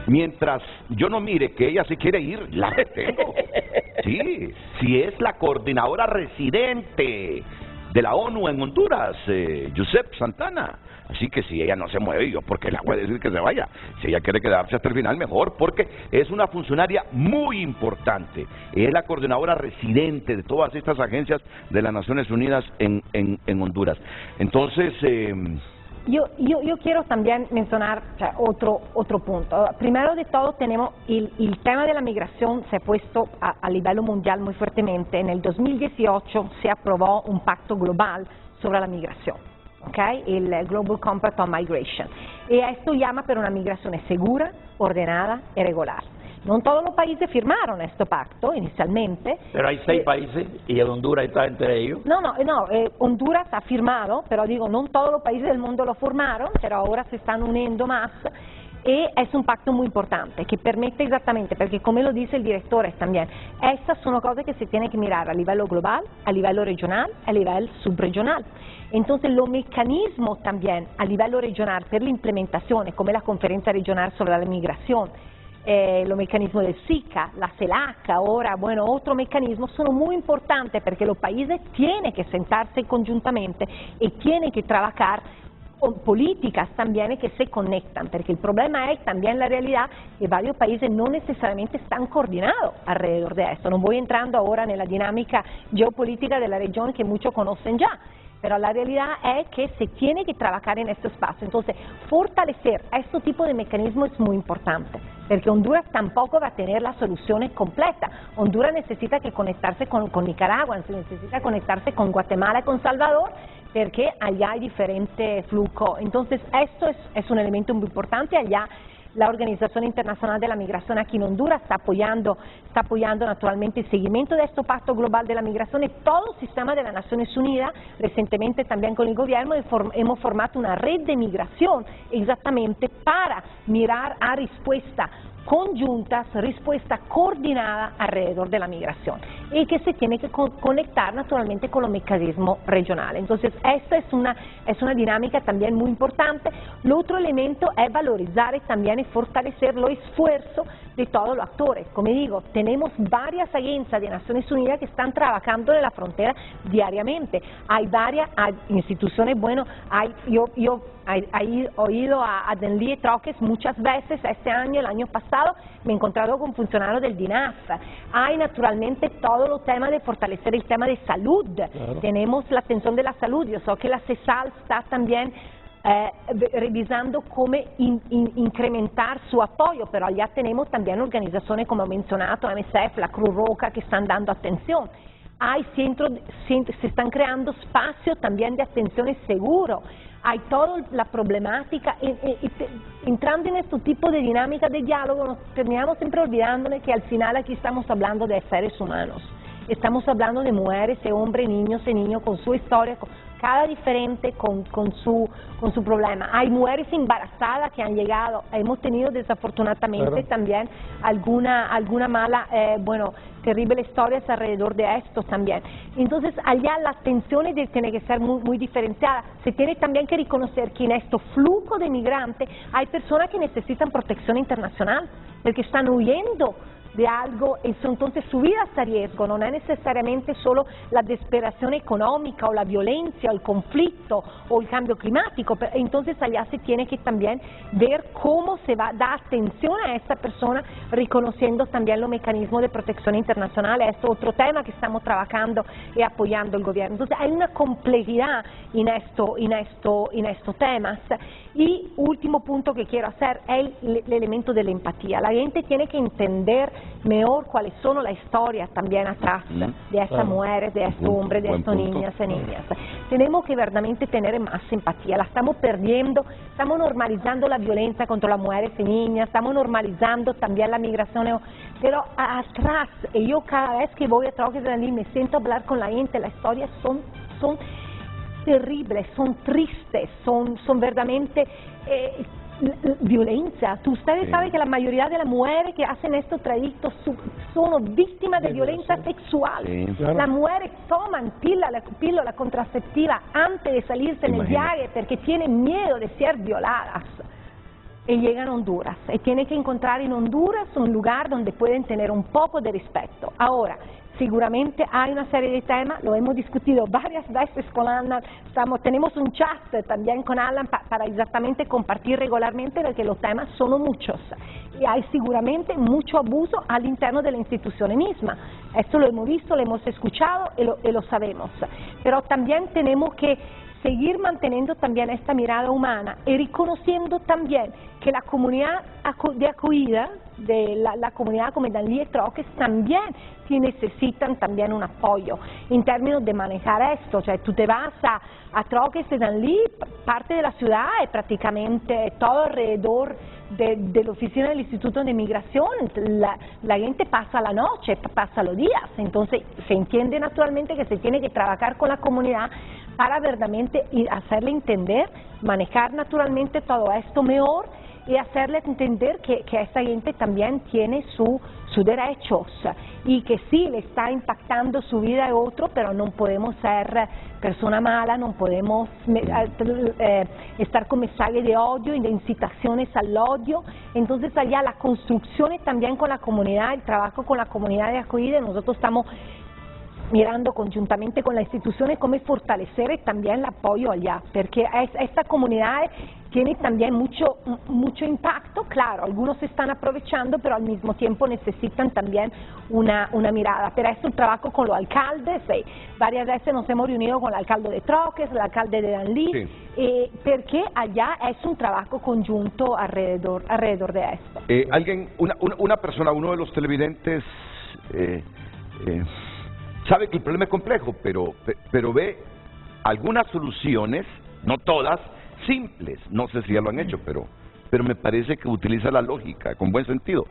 Mientras yo no mire que ella se quiere ir, la detengo. Sí, si es la coordinadora residente de la ONU en Honduras, Josep Santana. Así que si ella no se mueve, yo porque la voy a decir que se vaya. Si ella quiere quedarse hasta el final, mejor, porque es una funcionaria muy importante. Es la coordinadora residente de todas estas agencias de las Naciones Unidas en Honduras. Entonces... Yo quiero también mencionar otro punto. Primero de todo, tenemos el tema de la migración se ha puesto a nivel mundial muy fuertemente. En el 2018 se aprobó un pacto global sobre la migración, ¿okay? El Global Compact on Migration. Y esto llama por una migración segura, ordenada y regular. No todos los países firmaron este pacto inicialmente. Pero hay 6 países y Honduras está entre ellos. No, Honduras ha firmado, pero digo, no todos los países del mundo lo firmaron, pero ahora se están uniendo más. Y es un pacto muy importante que permite exactamente, porque como lo dice el director también, estas son cosas que se tienen que mirar a nivel global, a nivel regional, a nivel subregional. Entonces los mecanismos también a nivel regional per la implementación, como la conferencia regional sobre la migración, los mecanismos del SICA, la CELAC, ahora, bueno, otros mecanismos son muy importantes porque los países tienen que sentarse conjuntamente y tienen que trabajar con políticas también que se conectan, porque el problema es también la realidad que varios países no necesariamente están coordinados alrededor de esto. No voy entrando ahora en la dinámica geopolítica de la región que muchos conocen ya, pero la realidad es que se tiene que trabajar en este espacio. Entonces, fortalecer este tipo de mecanismos es muy importante, porque Honduras tampoco va a tener las soluciones completas. Honduras necesita que conectarse con Nicaragua, necesita conectarse con Guatemala y con Salvador, porque allá hay diferentes flujos. Entonces, esto es un elemento muy importante. Allá la Organización Internacional de la Migración aquí en Honduras está apoyando naturalmente el seguimiento de este pacto global de la migración y todo el sistema de las Naciones Unidas. Recientemente también con el gobierno hemos formado una red de migración exactamente para mirar a respuestas conjuntas, respuesta coordinada alrededor de la migración y que se tiene que conectar naturalmente con los mecanismos regionales. Entonces, esta es una dinámica también muy importante. El otro elemento es valorizar y también fortalecer los esfuerzos de todos los actores. Como digo, tenemos varias agencias de Naciones Unidas que están trabajando en la frontera diariamente. Hay varias instituciones, bueno, yo he oído a Denlie Troques muchas veces este año, el año pasado, me he encontrado con funcionarios del DINAF. Hay naturalmente todos los temas de fortalecer el tema de salud. Claro. Tenemos la atención de la salud. Yo sé que la CESAL está también revisando cómo incrementar su apoyo, pero allá tenemos también organizaciones como he mencionado, MSF, la Cruz Roja, que están dando atención. Hay se están creando espacios también de atención seguro. Hay toda la problemática, entrando en este tipo de dinámica de diálogo, nos terminamos siempre olvidándonos que al final aquí estamos hablando de seres humanos. Estamos hablando de mujeres, de hombres, niños y niños con su historia, cada diferente con su problema. Hay mujeres embarazadas que han llegado, hemos tenido desafortunadamente también alguna mala, terrible historias alrededor de esto también. Entonces, allá la atención tiene que ser muy diferenciada. Se tiene también que reconocer que en este flujo de migrantes hay personas que necesitan protección internacional, porque están huyendo de algo, entonces su vida está a riesgo, no es necesariamente solo la desesperación económica o la violencia o el conflicto o el cambio climático, pero entonces allá se tiene que también ver cómo se va a dar atención a esta persona, reconociendo también los mecanismos de protección internacional. Es otro tema que estamos trabajando y apoyando el gobierno. Entonces hay una complejidad en estos temas. Y último punto que quiero hacer es el elemento de la empatía. La gente tiene que entender mejor cuáles son las historias también atrás de estas mujeres, de estos hombres, de estas niñas y niñas. Tenemos que verdaderamente tener más empatía, la estamos perdiendo, estamos normalizando la violencia contra las mujeres y niñas, estamos normalizando también la migración, pero atrás, y yo cada vez que voy a Troques de Danlí me siento a hablar con la gente, las historias son terribles, son tristes, son verdaderamente violencia. Ustedes saben que la mayoría de las mujeres que hacen estos trayectos son víctimas de violencia sexual. Las mujeres toman píldora contraceptiva antes de salirse en el viaje porque tienen miedo de ser violadas. Y llegan a Honduras. Y tienen que encontrar en Honduras un lugar donde pueden tener un poco de respeto. Ahora, seguramente hay una serie de temas, lo hemos discutido varias veces con Alan, tenemos un chat también con Alan para exactamente compartir regularmente, porque los temas son muchos y hay seguramente mucho abuso al interno de la institución misma. Esto lo hemos visto, lo hemos escuchado y lo sabemos, pero también tenemos que seguir manteniendo también esta mirada humana y reconociendo también que la comunidad de acogida, de la comunidad como Danlí y Troques también necesitan también un apoyo en términos de manejar esto. O sea, tú te vas a Troques de Danlí, parte de la ciudad es prácticamente todo alrededor de la oficina del Instituto de Migración, la gente pasa la noche, pasa los días, entonces se entiende naturalmente que se tiene que trabajar con la comunidad para verdaderamente hacerle entender, manejar naturalmente todo esto mejor y hacerle entender que esta gente también tiene sus derechos y que sí le está impactando su vida a otro, pero no podemos ser persona mala, no podemos estar con mensajes de odio y de incitaciones al odio. Entonces allá las construcciones también con la comunidad, el trabajo con la comunidad de acogida, nosotros estamos mirando conjuntamente con las instituciones cómo fortalecer también el apoyo allá, porque esta comunidad tiene también mucho impacto, claro, algunos se están aprovechando, pero al mismo tiempo necesitan también una mirada. Pero es un trabajo con los alcaldes, varias veces nos hemos reunido con el alcalde de Troques, el alcalde de Danlí, porque allá es un trabajo conjunto alrededor de esto. Una persona, uno de los televidentes, sabe que el problema es complejo, pero ve algunas soluciones, no todas, simples. No sé si ya lo han hecho, pero me parece que utiliza la lógica con buen sentido.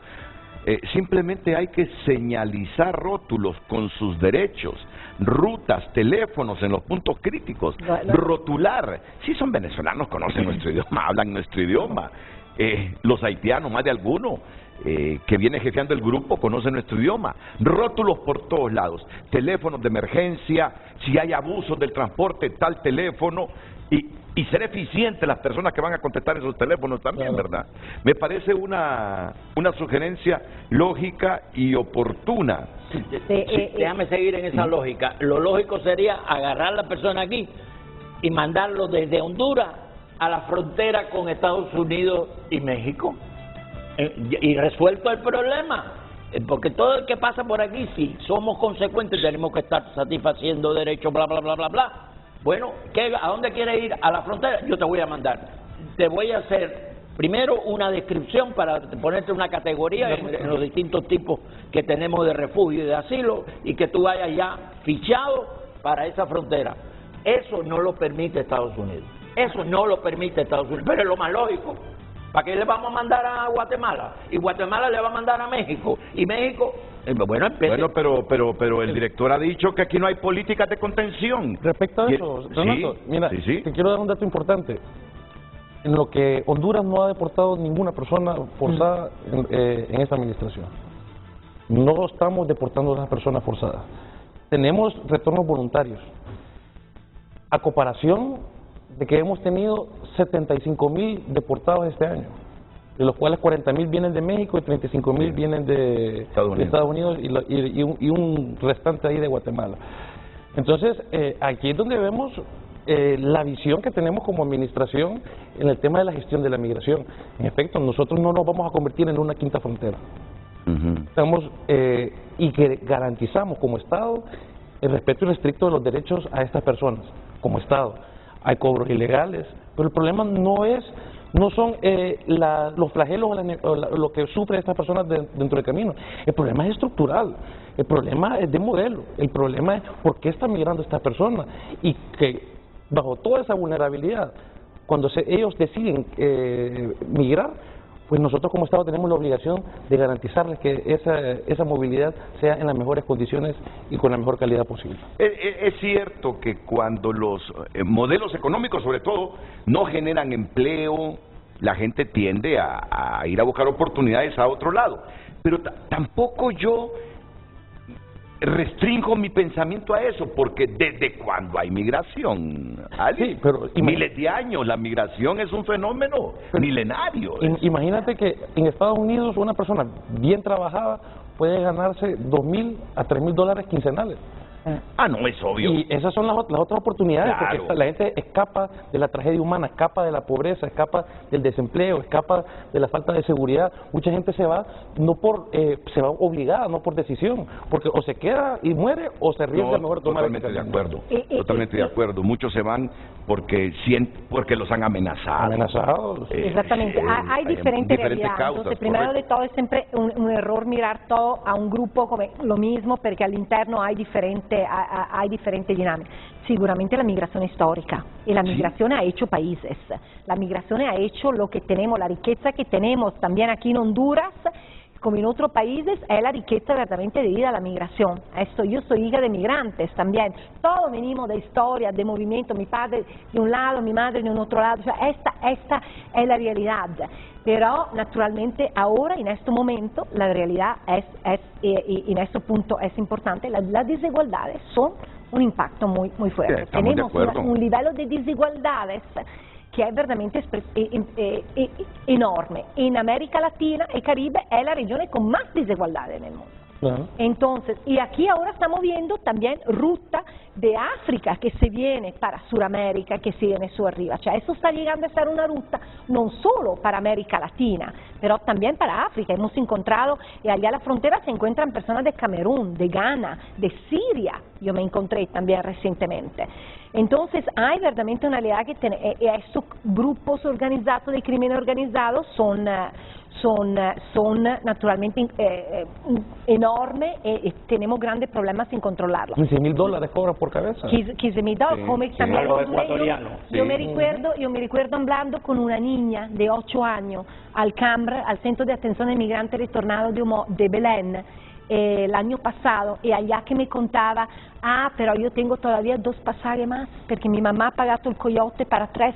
Simplemente hay que señalizar rótulos con sus derechos, rutas, teléfonos en los puntos críticos, rotular. Si son venezolanos, conocen nuestro idioma, hablan nuestro idioma. Los haitianos, más de alguno, que viene jefeando el grupo, conoce nuestro idioma. Rótulos por todos lados, teléfonos de emergencia, si hay abusos del transporte, tal teléfono, y ser eficientes las personas que van a contestar esos teléfonos también, ¿verdad? Me parece una sugerencia lógica y oportuna. Déjame seguir en esa lógica. Lo lógico sería agarrar a la persona aquí y mandarlo desde Honduras a la frontera con Estados Unidos y México. Y resuelto el problema, porque todo el que pasa por aquí, si somos consecuentes, tenemos que estar satisfaciendo derechos, bla, bla, bla, bla, bla. Bueno, ¿a dónde quieres ir? ¿A la frontera? Yo te voy a mandar. Te voy a hacer primero una descripción para ponerte una categoría en los distintos tipos que tenemos de refugio y de asilo, y que tú vayas ya fichado para esa frontera. Eso no lo permite Estados Unidos. Eso no lo permite Estados Unidos, pero es lo más lógico. ¿Para qué le vamos a mandar a Guatemala? Y Guatemala le va a mandar a México. Y México, bueno, pero el director ha dicho que aquí no hay políticas de contención. Respecto a eso, Renato, mira, te quiero dar un dato importante. En lo que Honduras no ha deportado ninguna persona forzada en esta administración. No estamos deportando a las personas forzadas. Tenemos retornos voluntarios. A comparación de que hemos tenido 75,000 deportados este año, de los cuales 40,000 vienen de México y 35,000 vienen de Estados Unidos y un restante ahí de Guatemala. Entonces, aquí es donde vemos la visión que tenemos como administración en el tema de la gestión de la migración. En efecto, nosotros no nos vamos a convertir en una quinta frontera. Estamos y que garantizamos como Estado el respeto irrestricto de los derechos a estas personas, como Estado. Hay cobros ilegales, pero el problema no es no son los flagelos o lo que sufren estas personas dentro del camino. El problema es estructural, el problema es de modelo, el problema es por qué está migrando esta persona y que bajo toda esa vulnerabilidad, cuando ellos deciden migrar, pues nosotros como Estado tenemos la obligación de garantizarles que esa movilidad sea en las mejores condiciones y con la mejor calidad posible. Es cierto que cuando los modelos económicos, sobre todo, no generan empleo, la gente tiende a ir a buscar oportunidades a otro lado. Pero tampoco yo restringo mi pensamiento a eso, porque desde cuando hay migración, Ali, sí, pero miles de años, la migración es un fenómeno milenario. Imagínate que en Estados Unidos una persona bien trabajada puede ganarse $2,000 a $3,000 quincenales. Ah, no, es obvio. Y esas son las otras oportunidades, claro, porque la gente escapa de la tragedia humana, escapa de la pobreza, escapa del desempleo, escapa de la falta de seguridad. Mucha gente se va se va obligada, no por decisión, porque o se queda y muere o se arriesga mejor tomar el camino. Totalmente de acuerdo. Muchos se van porque los han amenazado. Exactamente. Hay diferentes realidades. Entonces, primero de todo es siempre un error mirar todo a un grupo como lo mismo, porque all'interno hay diferentes dinámicas. Seguramente la migración histórica, y la migración ha hecho países, la migración ha hecho lo que tenemos, la riqueza que tenemos también aquí en Honduras, como en otros países, es la riqueza verdaderamente debida a la migración. Yo soy hija de migrantes también, todos venimos de historia, de movimiento, mi padre de un lado, mi madre de un otro lado, o sea, esta es la realidad. Pero naturalmente ahora, en este momento, la realidad y en este punto es importante, las desigualdades son un impacto muy fuerte. Tenemos un nivel de desigualdades que es verdaderamente enorme. En América Latina y Caribe es la región con más desigualdades en el mundo. Entonces, y aquí ahora estamos viendo también ruta de África que se viene para Sudamérica, que se viene su arriba. O sea, eso está llegando a ser una ruta no solo para América Latina, pero también para África. Hemos encontrado, y allá a la frontera se encuentran personas de Camerún, de Ghana, de Siria, yo me encontré también recientemente. Entonces, hay verdaderamente una realidad que estos grupos organizados de crimen organizado son naturalmente enormes y tenemos grandes problemas en controlarlos. $15,000 cobran por cabeza. $15,000, como también yo me recuerdo hablando con una niña de 8 años al CAMR, al Centro de Atención de Migrantes Retornados de Belén, el año pasado, y allá que me contaba, pero yo tengo todavía 2 pasajes más, porque mi mamá ha pagado el coyote para tres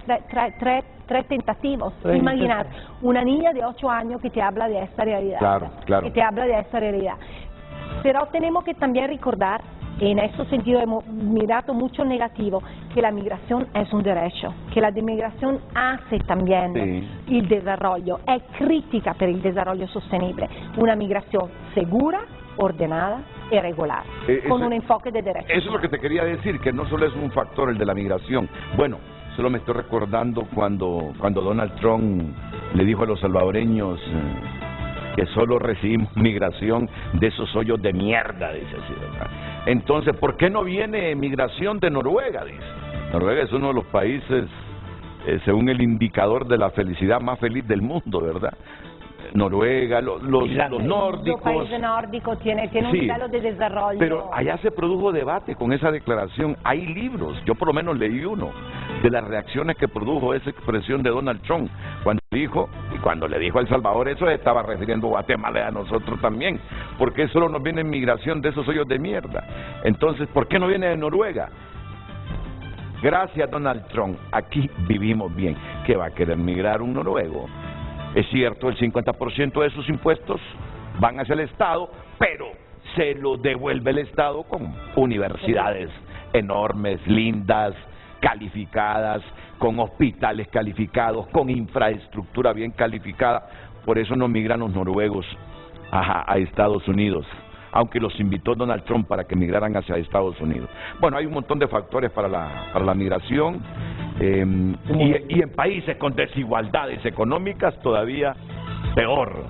tentativos. Imaginar, una niña de 8 años que te habla de esta realidad. Claro. Que te habla de esta realidad. Pero tenemos que también recordar, en ese sentido hemos mirado mucho negativo, que la migración es un derecho, que la migración hace también el desarrollo, es crítica para el desarrollo sostenible. Una migración segura, ordenada y regular, con un enfoque de derechos. Eso es lo que te quería decir, que no solo es un factor el de la migración. Bueno, solo me estoy recordando cuando Donald Trump le dijo a los salvadoreños que solo recibimos migración de esos hoyos de mierda, dice así, ¿verdad? Entonces, ¿por qué no viene migración de Noruega? Dice. Noruega es uno de los países, según el indicador de la felicidad, más feliz del mundo, ¿verdad? Noruega, los nórdicos. Los países nórdicos tienen un nivel de desarrollo. Pero allá se produjo debate con esa declaración. Hay libros, yo por lo menos leí uno, de las reacciones que produjo esa expresión de Donald Trump cuando le dijo a El Salvador eso, estaba refiriendo a Guatemala y a nosotros también. ¿Por qué solo nos viene migración de esos hoyos de mierda? Entonces, ¿por qué no viene de Noruega? Gracias, Donald Trump, aquí vivimos bien. ¿Qué va a querer migrar un noruego? Es cierto, el 50% de sus impuestos van hacia el Estado, pero se lo devuelve el Estado con universidades enormes, lindas, calificadas, con hospitales calificados, con infraestructura bien calificada. Por eso no migran los noruegos a Estados Unidos, aunque los invitó Donald Trump para que migraran hacia Estados Unidos. Bueno, hay un montón de factores para la migración, y en países con desigualdades económicas todavía peor.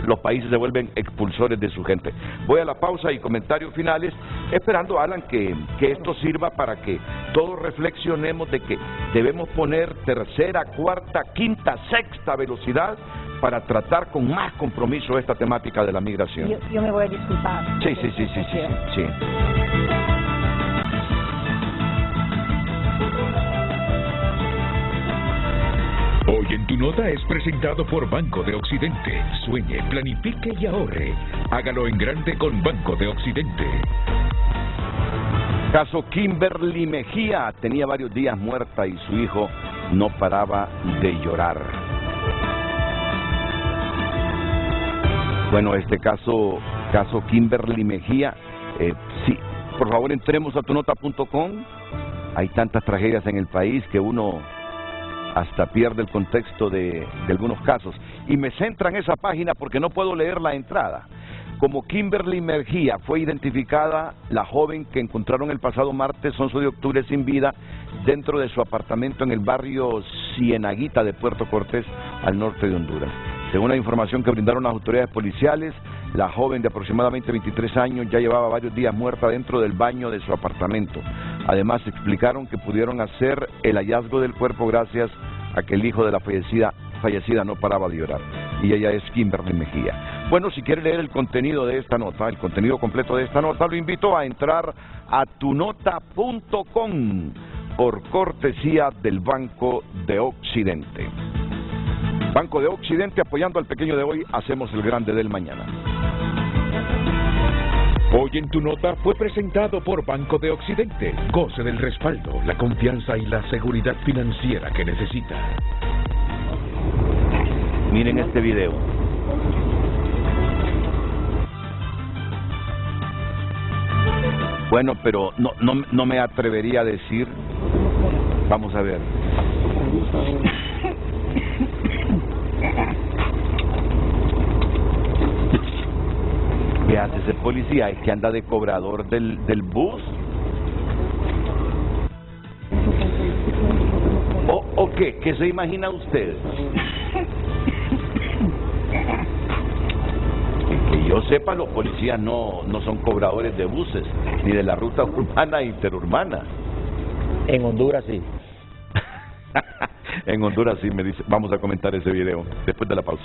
los países se vuelven expulsores de su gente. Voy a la pausa y comentarios finales, esperando, Alan, que esto sirva para que todos reflexionemos de que debemos poner tercera, cuarta, quinta, sexta velocidad para tratar con más compromiso esta temática de la migración. Yo me voy a disculpar. Sí. Hoy en tu nota es presentado por Banco de Occidente. Sueñe, planifique y ahorre. Hágalo en grande con Banco de Occidente. Caso Kimberly Mejía, tenía varios días muerta y su hijo no paraba de llorar. Bueno, este caso Kimberly Mejía, sí, por favor entremos a tunota.com. Hay tantas tragedias en el país que uno hasta pierde el contexto de algunos casos. Y me centra en esa página porque no puedo leer la entrada. Como Kimberly Mejía fue identificada la joven que encontraron el pasado martes 11 de octubre sin vida dentro de su apartamento en el barrio Cienaguita de Puerto Cortés, al norte de Honduras. Según la información que brindaron las autoridades policiales, la joven de aproximadamente 23 años ya llevaba varios días muerta dentro del baño de su apartamento. Además, explicaron que pudieron hacer el hallazgo del cuerpo gracias a que el hijo de la fallecida no paraba de llorar. Y ella es Kimberly Mejía. Bueno, si quiere leer el contenido de esta nota, el contenido completo de esta nota, lo invito a entrar a tunota.com por cortesía del Banco de Occidente. Banco de Occidente, apoyando al pequeño de hoy, hacemos el grande del mañana. Hoy en tu nota fue presentado por Banco de Occidente. Goce del respaldo, la confianza y la seguridad financiera que necesita. Miren este video. Bueno, pero no me atrevería a decir. Vamos a ver. ¿Qué hace ese policía? Es que anda de cobrador del bus. ¿O qué? ¿Qué se imagina usted? Que yo sepa, los policías no son cobradores de buses, ni de la ruta urbana e interurbana. En Honduras sí. En Honduras sí, me dice. Vamos a comentar ese video después de la pausa.